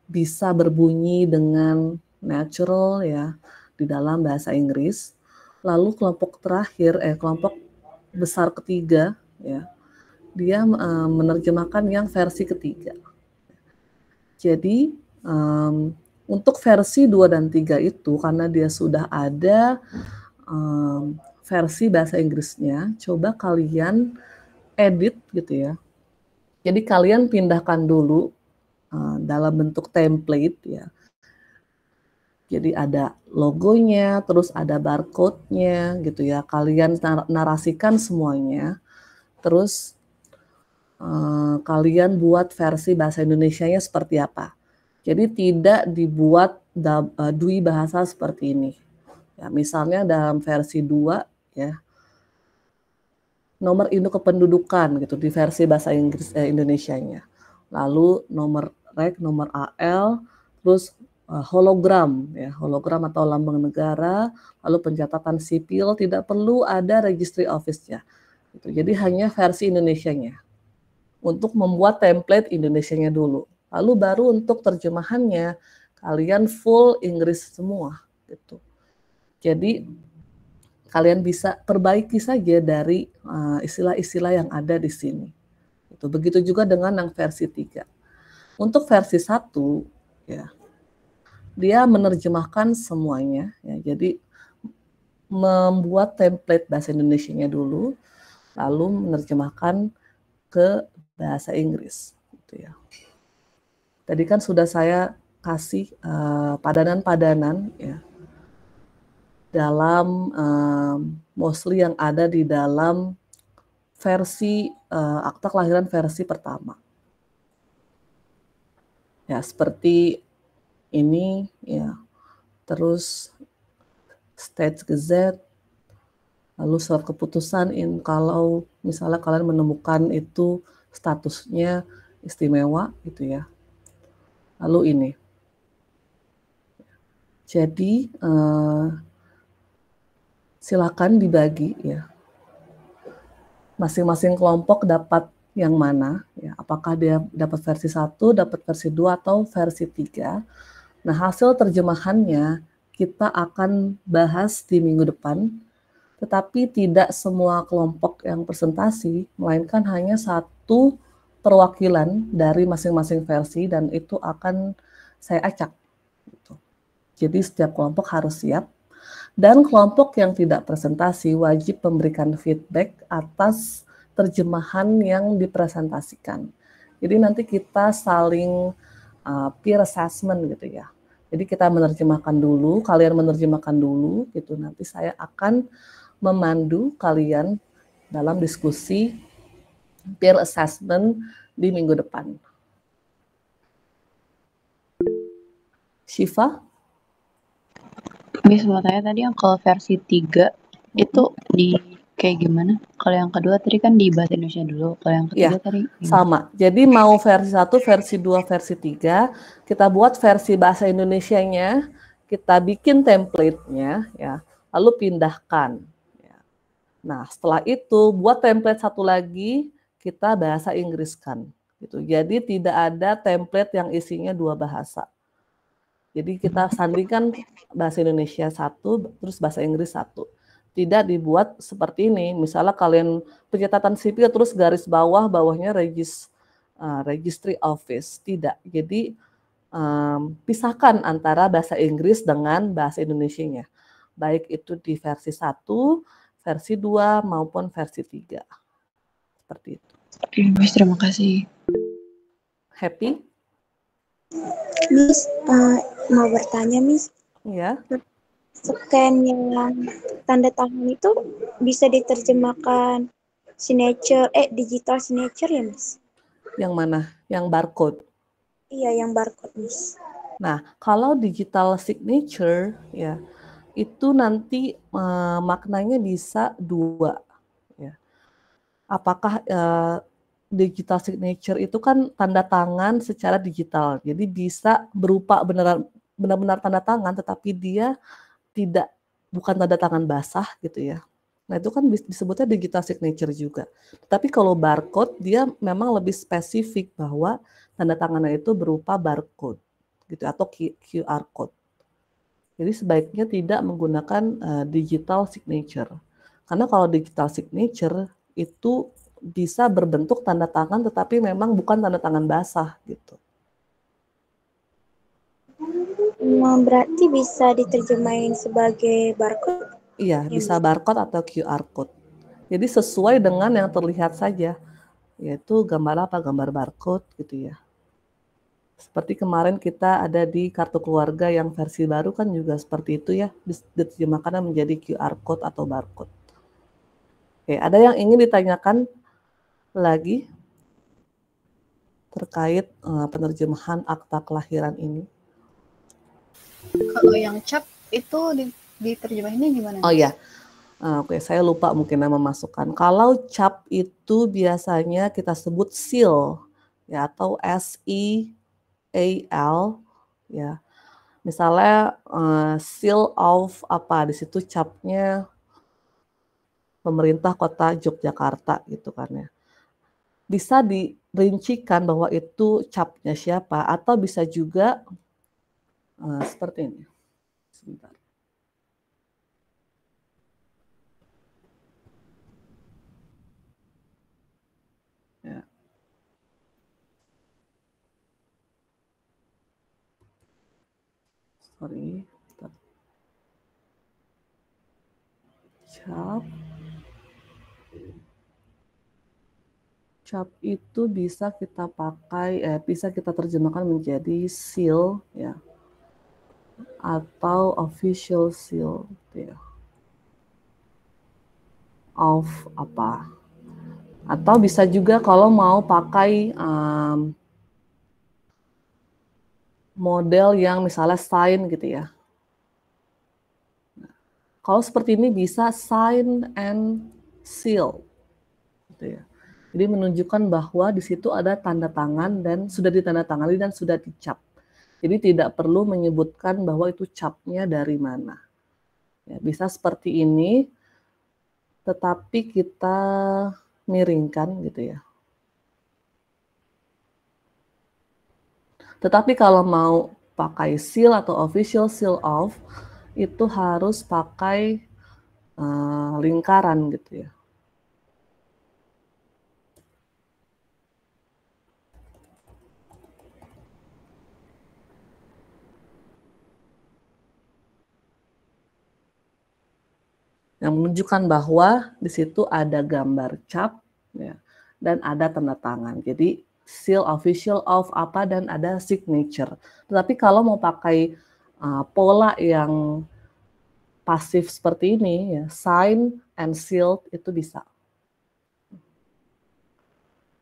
bisa berbunyi dengan natural ya di dalam bahasa Inggris. Lalu kelompok terakhir, kelompok besar ketiga ya, dia menerjemahkan yang versi ketiga. Jadi untuk versi 2 dan 3 itu karena dia sudah ada versi bahasa Inggrisnya, coba kalian edit gitu ya. Jadi kalian pindahkan dulu dalam bentuk template ya. Jadi ada logonya, terus ada barcode-nya gitu ya. Kalian narasikan semuanya. Terus kalian buat versi bahasa Indonesianya seperti apa. Jadi tidak dibuat dui bahasa seperti ini. Ya, misalnya dalam versi 2 ya. Nomor induk kependudukan gitu di versi bahasa Inggris Indonesianya. Lalu nomor rek, nomor AL, terus hologram ya, hologram atau lambang negara, lalu pencatatan sipil tidak perlu ada registry office-nya. Gitu. Jadi hanya versi Indonesianya. untuk membuat template Indonesianya dulu. Lalu baru untuk terjemahannya kalian full Inggris semua gitu. Jadi kalian bisa perbaiki saja dari istilah-istilah yang ada di sini. Itu begitu juga dengan yang versi 3. Untuk versi 1 ya, dia menerjemahkan semuanya ya. Jadi membuat template bahasa Indonesianya dulu, lalu menerjemahkan ke bahasa Inggris gitu ya. Tadi kan sudah saya kasih padanan-padanan ya dalam mostly yang ada di dalam versi akta kelahiran versi pertama. Ya, seperti ini ya. Terus State Gazette, lalu surat keputusan kalau misalnya kalian menemukan itu statusnya istimewa gitu ya. Lalu ini. Jadi silakan dibagi ya. Masing-masing kelompok dapat yang mana ya. Apakah dia dapat versi 1, dapat versi 2 atau versi 3. Nah, hasil terjemahannya kita akan bahas di minggu depan. Tetapi tidak semua kelompok yang presentasi, melainkan hanya satu perwakilan dari masing-masing versi dan itu akan saya acak. Jadi setiap kelompok harus siap. Dan kelompok yang tidak presentasi wajib memberikan feedback atas terjemahan yang dipresentasikan. Jadi nanti kita saling peer assessment gitu ya. Jadi kita menerjemahkan dulu, kalian menerjemahkan dulu gitu. Nanti saya akan memandu kalian dalam diskusi peer assessment di minggu depan. Syifa? Miss, mau tanya tadi yang kalau versi 3 itu di kayak gimana? Kalau yang kedua tadi kan di bahasa Indonesia dulu, kalau yang ketiga Ya, tadi gimana? sama. Jadi mau versi 1, versi 2, versi 3, kita buat versi bahasa Indonesianya, kita bikin template-nya ya, lalu pindahkan. Nah, setelah itu buat template satu lagi, kita bahasa Inggriskan gitu. Jadi tidak ada template yang isinya 2 bahasa. Jadi kita sandingkan bahasa Indonesia 1, terus bahasa Inggris 1. Tidak dibuat seperti ini. Misalnya kalian pencatatan sipil terus garis bawahnya registry office. Tidak. Jadi pisahkan antara bahasa Inggris dengan bahasa Indonesianya. Baik itu di versi 1, versi 2 maupun versi 3. Seperti itu. Oke, Miss, terima kasih. Happy? Miss, mau bertanya, Miss. Ya. Scan yang tanda tangan itu bisa diterjemahkan digital signature ya, Miss? Yang mana? Yang barcode? Iya, yang barcode, Miss. Nah, kalau digital signature ya, itu nanti maknanya bisa 2 ya. Apakah digital signature itu kan tanda tangan secara digital. Jadi bisa berupa benar-benar tanda tangan tetapi dia bukan tanda tangan basah gitu ya. Nah, itu kan disebutnya digital signature juga. Tapi kalau barcode dia memang lebih spesifik bahwa tanda tangannya itu berupa barcode gitu atau QR code. Jadi sebaiknya tidak menggunakan digital signature. Karena kalau digital signature itu bisa berbentuk tanda tangan tetapi memang bukan tanda tangan basah gitu. Berarti bisa diterjemahin sebagai barcode? Iya, bisa barcode atau QR code. Jadi sesuai dengan yang terlihat saja, yaitu gambar apa? Gambar barcode gitu ya. Seperti kemarin kita ada di kartu keluarga yang versi baru kan juga seperti itu ya, diterjemahkan menjadi QR code atau barcode. Oke, ada yang ingin ditanyakan lagi terkait penerjemahan akta kelahiran ini? Kalau yang cap itu diterjemahinnya gimana? Oh ya, oke, saya lupa mungkin memasukkan. Kalau cap itu biasanya kita sebut seal ya atau SEAL ya. Misalnya seal of apa di situ capnya pemerintah kota Yogyakarta gitu kan ya. bisa dirincikan bahwa itu capnya siapa, atau bisa juga seperti ini. Sebentar. Ya. Sorry. Cap. Cap itu bisa kita pakai, bisa kita terjemahkan menjadi seal, ya, atau official seal, gitu ya. Of apa? Atau bisa juga kalau mau pakai model yang misalnya sign gitu ya. Kalau seperti ini bisa sign and seal, gitu ya. Jadi menunjukkan bahwa di situ ada tanda tangan dan sudah ditandatangani dan sudah dicap. Jadi tidak perlu menyebutkan bahwa itu capnya dari mana. Ya, bisa seperti ini, tetapi kita miringkan gitu ya. Tetapi kalau mau pakai seal atau official seal of, itu harus pakai lingkaran gitu ya. Yang menunjukkan bahwa di situ ada gambar cap, ya, dan ada tanda tangan. Jadi seal official of apa dan ada signature. Tetapi kalau mau pakai pola yang pasif seperti ini, ya, sign and sealed itu bisa.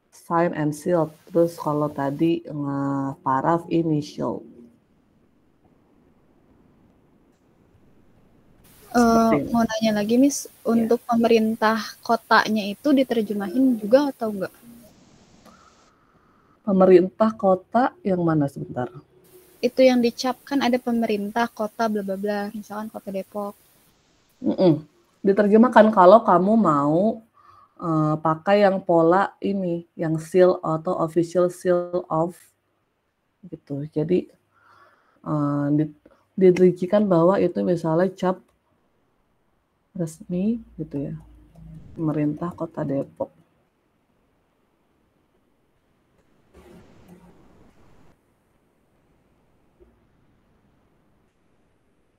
Sign and sealed. Terus kalau tadi paraf initial. Mau nanya lagi, Miss, untuk pemerintah kotanya itu diterjemahin juga atau enggak? Pemerintah kota yang mana sebentar? Itu yang dicap kan ada pemerintah kota bla bla bla, misalkan kota Depok. Diterjemahkan kalau kamu mau pakai yang pola ini, yang seal atau official seal of gitu. Jadi dirincikan bahwa itu misalnya cap resmi gitu ya, pemerintah kota Depok.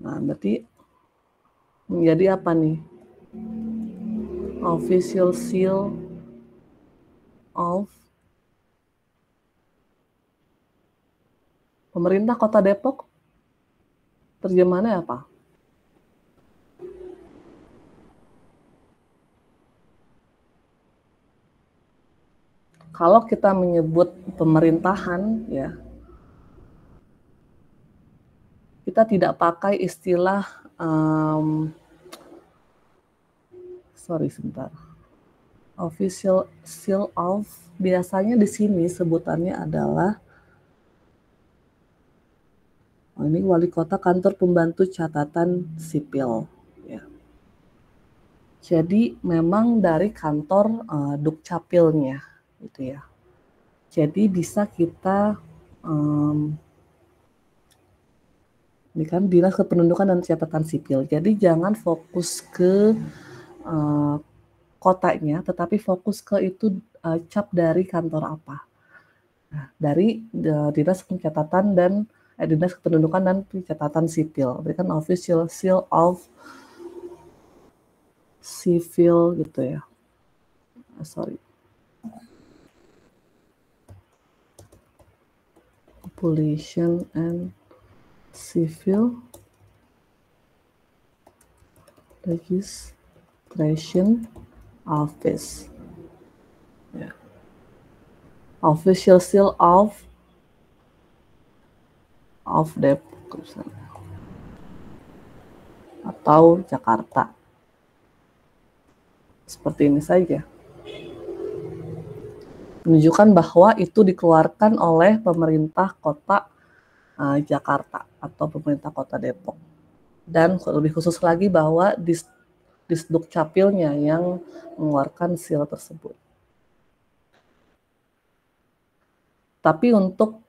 Nah, berarti menjadi apa nih? Official seal of pemerintah kota Depok. Terjemahannya apa? Kalau kita menyebut pemerintahan, ya, kita tidak pakai istilah official seal of. Biasanya di sini sebutannya adalah ini wali kota kantor pembantu catatan sipil. Ya. Jadi memang dari kantor Dukcapilnya, gitu ya. Jadi bisa kita ini kan Dinas Kependudukan dan Catatan Sipil. Jadi jangan fokus ke kotanya, tetapi fokus ke itu cap dari kantor apa. Nah, dari Dinas Pencatatan dan Dinas Kependudukan dan Pencatatan Sipil. Berikan official seal of civil gitu ya. Population and Civil Registration Office. Yeah. Official seal of Depok atau Jakarta. Seperti ini saja. Menunjukkan bahwa itu dikeluarkan oleh pemerintah kota Jakarta atau pemerintah kota Depok. Dan lebih khusus lagi bahwa Disduk Capilnya yang mengeluarkan seal tersebut. Tapi untuk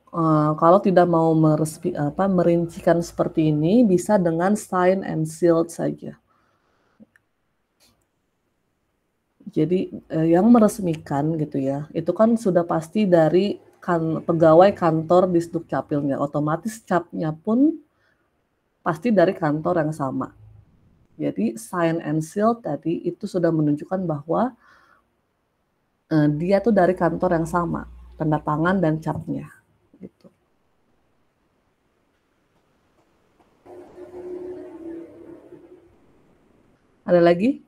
kalau tidak mau merincikan seperti ini, bisa dengan sign and sealed saja. Jadi yang meresmikan gitu ya, itu kan sudah pasti dari pegawai kantor di Dukcapilnya, otomatis capnya pun pasti dari kantor yang sama. Jadi sign and sealed tadi itu sudah menunjukkan bahwa dia tuh dari kantor yang sama, tanda tangan dan capnya. Gitu. Ada lagi?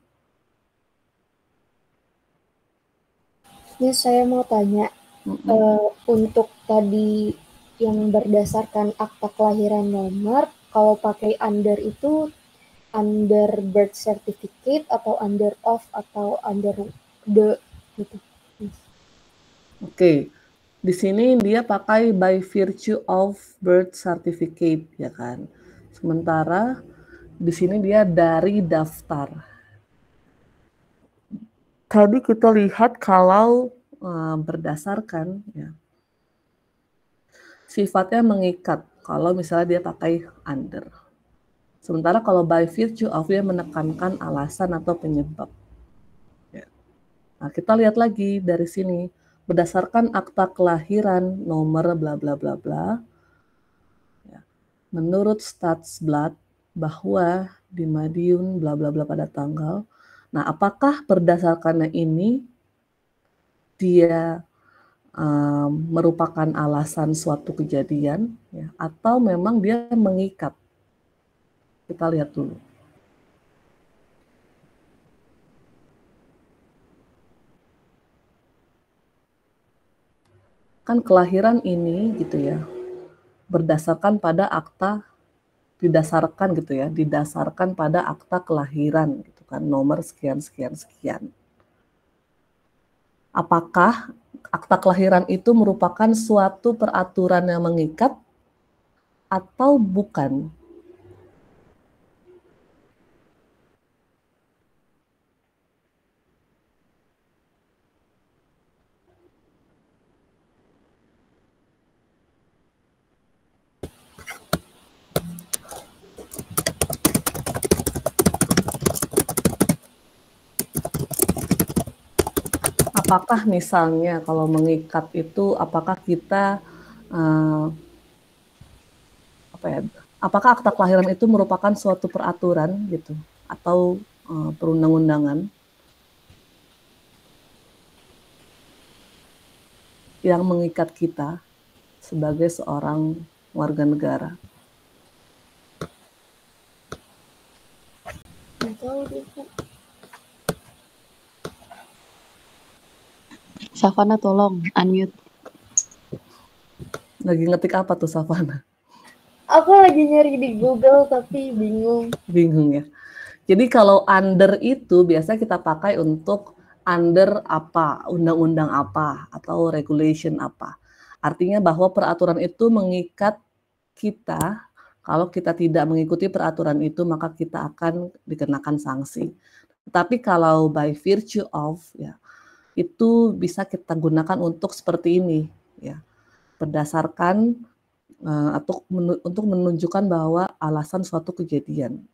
Ya, saya mau tanya, untuk tadi yang berdasarkan akta kelahiran nomor, kalau pakai under itu under birth certificate atau under of atau under the gitu. Oke. Di sini dia pakai by virtue of birth certificate, ya kan. Sementara di sini dia dari daftar. Tadi kita lihat kalau berdasarkan, ya, sifatnya mengikat. Kalau misalnya dia pakai under. Sementara kalau by virtue of dia menekankan alasan atau penyebab. Ya. Nah, kita lihat lagi dari sini. Berdasarkan akta kelahiran nomor bla bla bla bla, ya, menurut Statsblad bahwa di Madiun bla bla bla pada tanggal. Nah, apakah berdasarkannya ini dia merupakan alasan suatu kejadian, ya, atau memang dia mengikat? Kita lihat dulu. Kan kelahiran ini gitu ya, berdasarkan pada akta, didasarkan pada akta kelahiran gitu kan, nomor sekian sekian sekian. Apakah akta kelahiran itu merupakan suatu peraturan yang mengikat atau bukan? Apakah misalnya kalau mengikat itu, apakah kita apakah akta kelahiran itu merupakan suatu peraturan gitu atau perundang-undangan yang mengikat kita sebagai seorang warga negara? Savana tolong unmute. Lagi ngetik apa tuh Savana? Aku lagi nyari di Google tapi bingung. Bingung ya. Jadi kalau under itu biasa kita pakai untuk under apa, undang-undang apa, atau regulation apa. Artinya bahwa peraturan itu mengikat kita. Kalau kita tidak mengikuti peraturan itu, maka kita akan dikenakan sanksi. Tapi kalau by virtue of, ya, itu bisa kita gunakan untuk seperti ini, ya, berdasarkan atau untuk menunjukkan bahwa alasan suatu kejadian.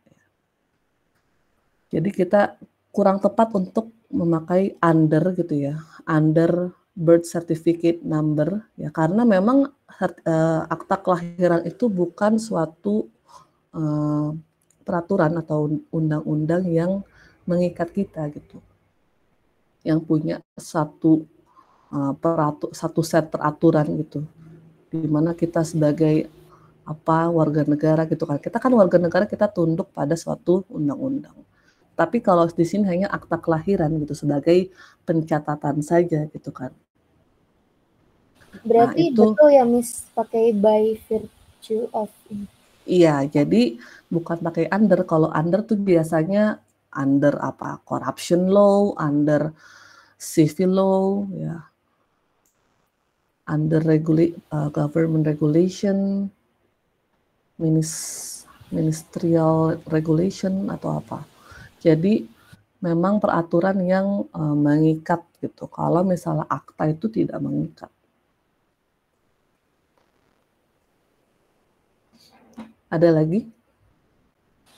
Jadi kita kurang tepat untuk memakai under gitu ya, under birth certificate number, ya, karena memang akta kelahiran itu bukan suatu peraturan atau undang-undang yang mengikat kita gitu, yang punya satu set peraturan gitu, di mana kita sebagai warga negara gitu kan, kita kan warga negara, kita tunduk pada suatu undang-undang. Tapi kalau di sini hanya akta kelahiran gitu sebagai pencatatan saja gitu kan. Berarti itu, betul ya Miss pakai by virtue of. Iya, jadi bukan pakai under. Kalau under tuh biasanya under apa? Corruption law, under civil law, ya. Under government regulation, ministerial regulation atau apa. Jadi memang peraturan yang mengikat gitu. Kalau misalnya akta itu tidak mengikat. Ada lagi?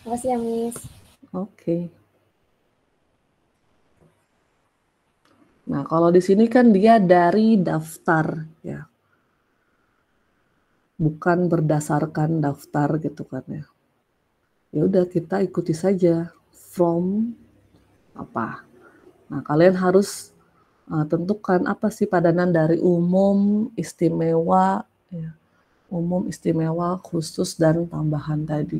Makasih ya, Miss. Oke. Nah, kalau di sini kan dia dari daftar ya. Bukan berdasarkan daftar gitu kan ya. Ya udah kita ikuti saja from apa. Nah, kalian harus tentukan apa sih padanan dari umum, istimewa, ya. Umum, istimewa, khusus, dan tambahan tadi.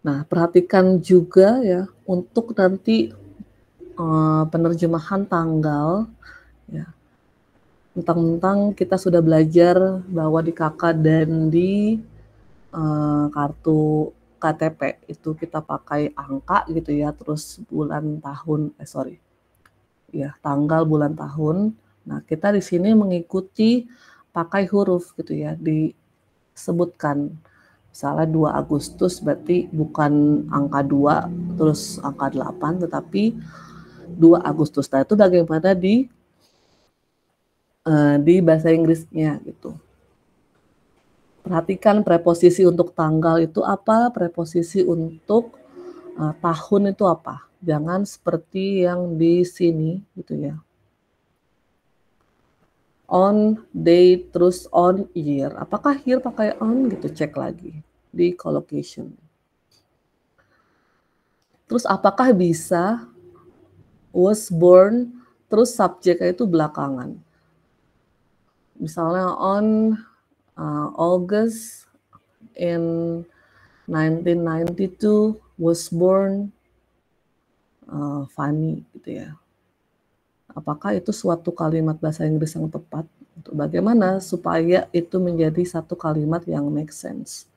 Nah, perhatikan juga ya untuk nanti penerjemahan tanggal ya. Mentang-mentang kita sudah belajar bahwa di KK dan di kartu KTP itu kita pakai angka gitu ya, terus bulan tahun, tanggal bulan tahun. Nah, kita di sini mengikuti pakai huruf gitu ya, disebutkan. Misalnya 2 Agustus berarti bukan angka 2 terus angka 8 tetapi 2 Agustus. Nah, itu bagaimana di bahasa Inggrisnya gitu. Perhatikan preposisi untuk tanggal itu apa, preposisi untuk tahun itu apa. Jangan seperti yang di sini gitu ya. On, date, terus on, year. Apakah year pakai on gitu, cek lagi di collocation. Terus apakah bisa was born, terus subjeknya itu belakangan. Misalnya on August in 1992 was born Fanny gitu ya. Apakah itu suatu kalimat bahasa Inggris yang tepat? Bagaimana supaya itu menjadi satu kalimat yang make sense?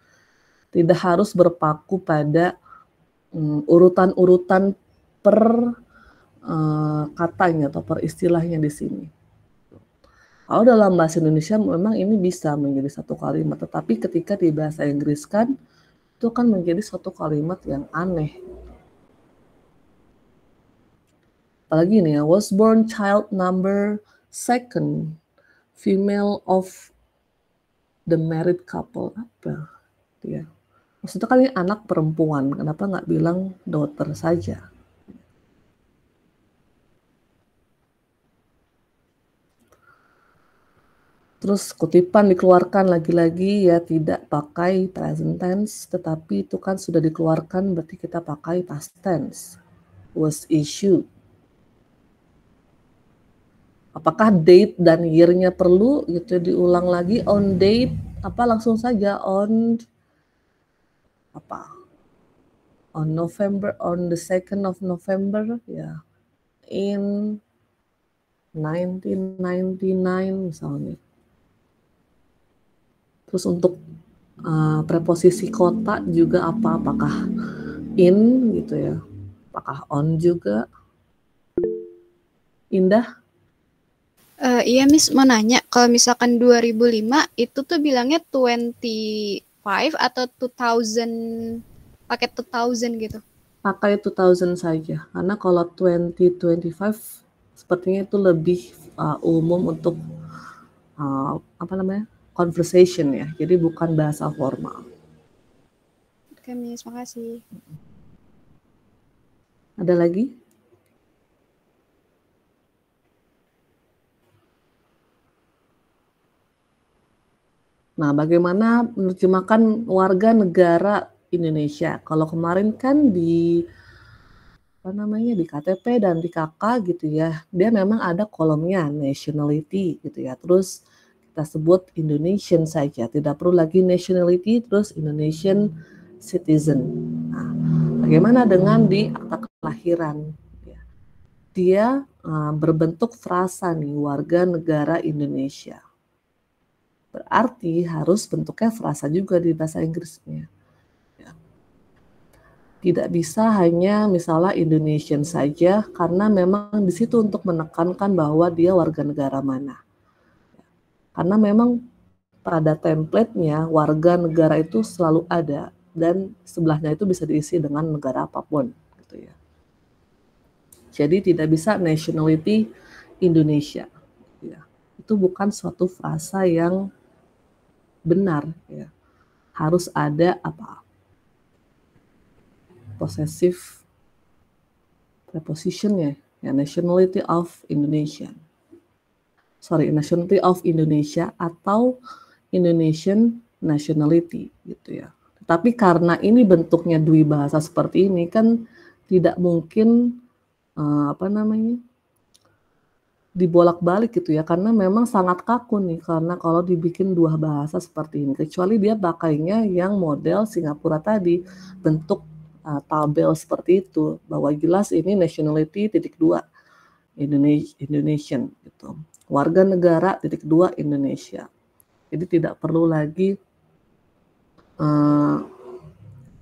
Tidak harus berpaku pada urutan-urutan per katanya atau per istilahnya di sini. Kalau dalam bahasa Indonesia memang ini bisa menjadi satu kalimat, tetapi ketika di bahasa Inggris kan itu kan menjadi satu kalimat yang aneh. Apalagi nih ya, was born child number 2 female of the married couple. Apa ya? Maksudnya kan ini anak perempuan, kenapa nggak bilang daughter saja? Terus kutipan dikeluarkan lagi-lagi ya tidak pakai present tense, tetapi itu kan sudah dikeluarkan berarti kita pakai past tense. Was issued. Apakah date dan year-nya perlu gitu diulang lagi? On date apa langsung saja on apa? On November, on the 2nd of November ya. In 1999 misalnya. Terus untuk preposisi kota juga apa? Apakah in gitu ya? Apakah on juga? Indah? Iya Miss, mau nanya, kalau misalkan 2005 itu tuh bilangnya 25 atau 2000, pakai 2000 gitu? Pakai 2000 saja, karena kalau 2025 sepertinya itu lebih umum untuk conversation ya, jadi bukan bahasa formal. Oke Miss, makasih. Ada lagi? Nah, bagaimana menerjemahkan warga negara Indonesia? Kalau kemarin kan di di KTP dan di KK gitu ya, dia memang ada kolomnya nationality gitu ya. Terus kita sebut Indonesian saja, tidak perlu lagi nationality terus Indonesian citizen. Nah, bagaimana dengan di akta kelahiran? Dia berbentuk frasa nih, warga negara Indonesia. Berarti harus bentuknya frasa juga di bahasa Inggrisnya. Ya. Tidak bisa hanya misalnya Indonesian saja, karena memang di situ untuk menekankan bahwa dia warga negara mana. Karena memang pada template-nya warga negara itu selalu ada dan sebelahnya itu bisa diisi dengan negara apapun gitu ya. Jadi tidak bisa nationality Indonesia. Ya. Itu bukan suatu frasa yang benar. Ya. Harus ada possessive preposition ya, nationality of Indonesia. Nationality of Indonesia atau Indonesian nationality gitu ya. Tapi karena ini bentuknya dwi bahasa seperti ini kan tidak mungkin dibolak-balik gitu ya, karena memang sangat kaku nih karena kalau dibikin dua bahasa seperti ini, kecuali dia pakainya yang model Singapura tadi, bentuk tabel seperti itu, bahwa jelas ini nationality (2) Indonesian gitu. Warga negara (2) Indonesia. Jadi tidak perlu lagi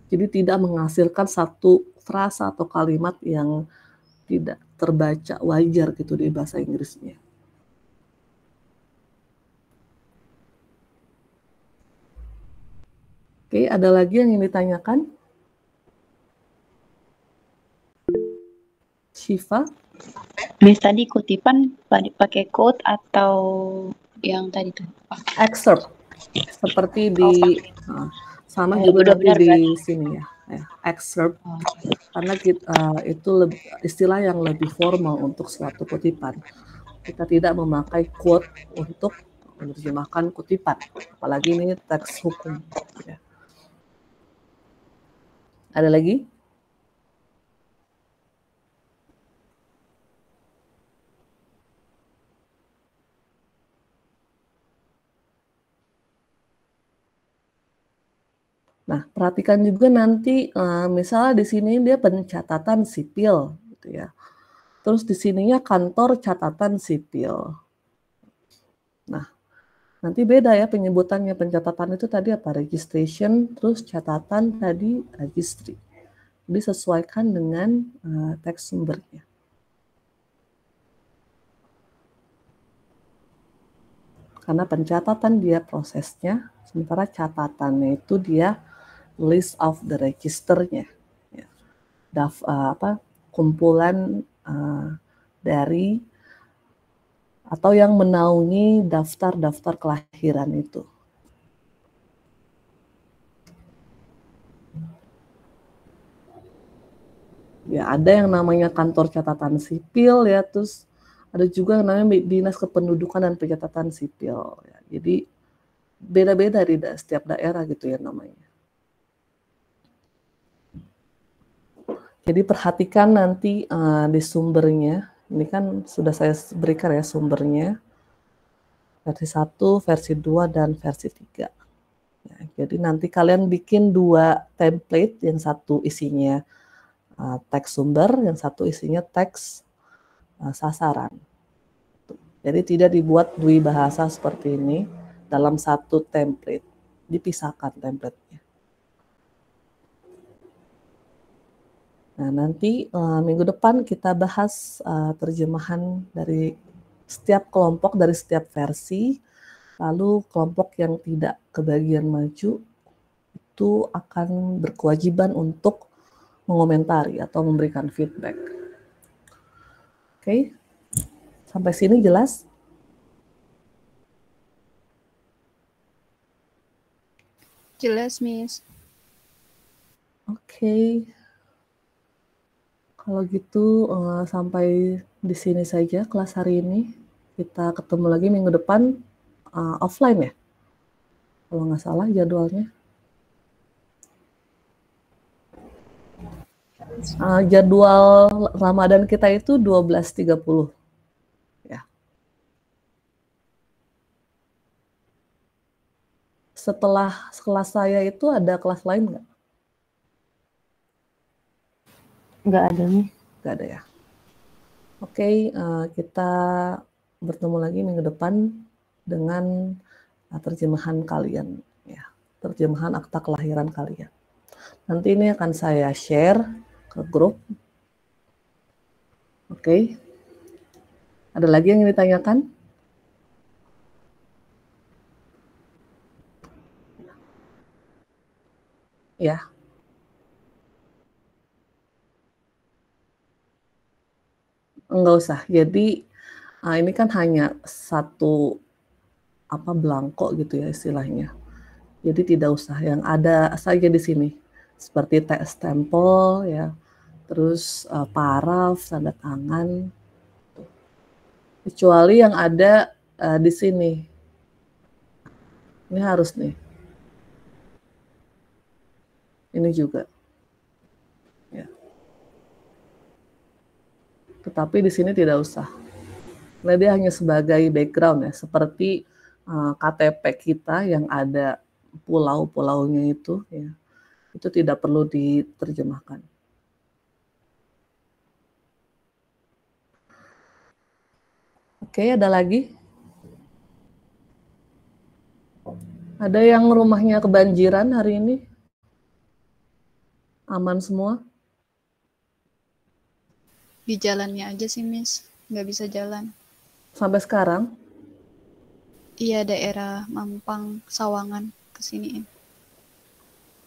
jadi tidak menghasilkan satu frasa atau kalimat yang tidak terbaca wajar gitu di bahasa Inggrisnya. Oke, ada lagi yang ingin ditanyakan? Syifa? Miss, tadi kutipan pakai quote atau yang tadi tuh? Excerpt. Seperti di sama juga udah nanti benar, di berarti. sini ya. Excerpt. Karena itu istilah yang lebih formal untuk suatu kutipan. Kita tidak memakai quote untuk menerjemahkan kutipan, apalagi ini teks hukum. Ya. Ada lagi? Nah, perhatikan juga nanti misalnya di sini dia pencatatan sipil gitu ya. Terus di sininya kantor catatan sipil. Nah, nanti beda ya penyebutannya. Pencatatan itu tadi apa? Registration, terus catatan tadi registry. Jadi sesuaikan dengan teks sumbernya. Karena pencatatan dia prosesnya, sementara catatannya itu dia list of the registernya. Ya. Kumpulan dari atau yang menaungi daftar-daftar kelahiran itu. Ya, ada yang namanya kantor catatan sipil ya, terus ada juga yang namanya Dinas Kependudukan dan Pencatatan Sipil. Ya, jadi beda-beda di setiap daerah gitu ya namanya. Jadi perhatikan nanti di sumbernya. Ini kan sudah saya berikan ya sumbernya. Versi 1, versi 2, dan versi 3. Ya, jadi nanti kalian bikin 2 template, yang satu isinya teks sumber, yang satu isinya teks sasaran. Jadi tidak dibuat dua bahasa seperti ini dalam satu template. Dipisahkan template-nya. Nah, nanti minggu depan kita bahas terjemahan dari setiap kelompok, dari setiap versi. Lalu kelompok yang tidak kebagian maju itu akan berkewajiban untuk mengomentari atau memberikan feedback. Oke, sampai sini jelas? Jelas, Miss. Oke. Kalau gitu sampai di sini saja kelas hari ini. Kita ketemu lagi minggu depan offline ya? Kalau nggak salah jadwalnya. Jadwal Ramadan kita itu 12.30. Ya. Setelah kelas saya itu ada kelas lain nggak? Nggak ada nih. Nggak ada ya. Oke, kita bertemu lagi minggu depan dengan terjemahan kalian, ya, terjemahan akta kelahiran kalian. Nanti ini akan saya share ke grup. Oke. Ada lagi yang ingin ditanyakan? Ya. Enggak usah. Jadi Nah, ini kan hanya satu belangko gitu ya istilahnya. Jadi tidak usah yang ada saja di sini. Seperti stempel ya. Terus paraf, tanda tangan. Kecuali yang ada di sini. Ini harus nih. Ini juga. Ya. Tetapi di sini tidak usah. Nah, dia hanya sebagai background ya, seperti KTP kita yang ada pulau-pulaunya itu ya. Itu tidak perlu diterjemahkan. Oke, ada lagi? Ada yang rumahnya kebanjiran hari ini? Aman semua? Di jalannya aja sih, Miss. Nggak bisa jalan. Sampai sekarang? Iya, daerah Mampang, Sawangan, kesiniin.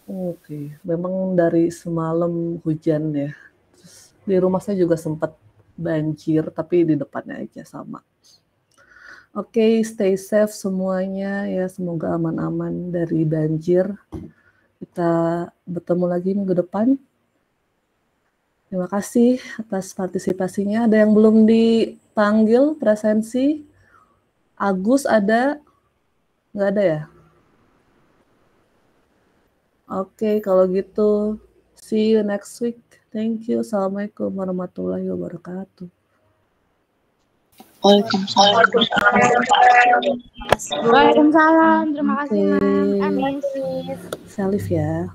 Oke, memang dari semalam hujan ya. Terus di rumah saya juga sempat banjir, tapi di depannya aja sama. Oke, stay safe semuanya ya, semoga aman-aman dari banjir. Kita bertemu lagi minggu depan. Terima kasih atas partisipasinya. Ada yang belum dipanggil presensi? Agus ada? Nggak ada ya? Oke, kalau gitu see you next week. Thank you. Assalamualaikum warahmatullahi wabarakatuh. Waalaikumsalam. Waalaikumsalam. Terima kasih, Oke. Mas. Amin. Salif ya.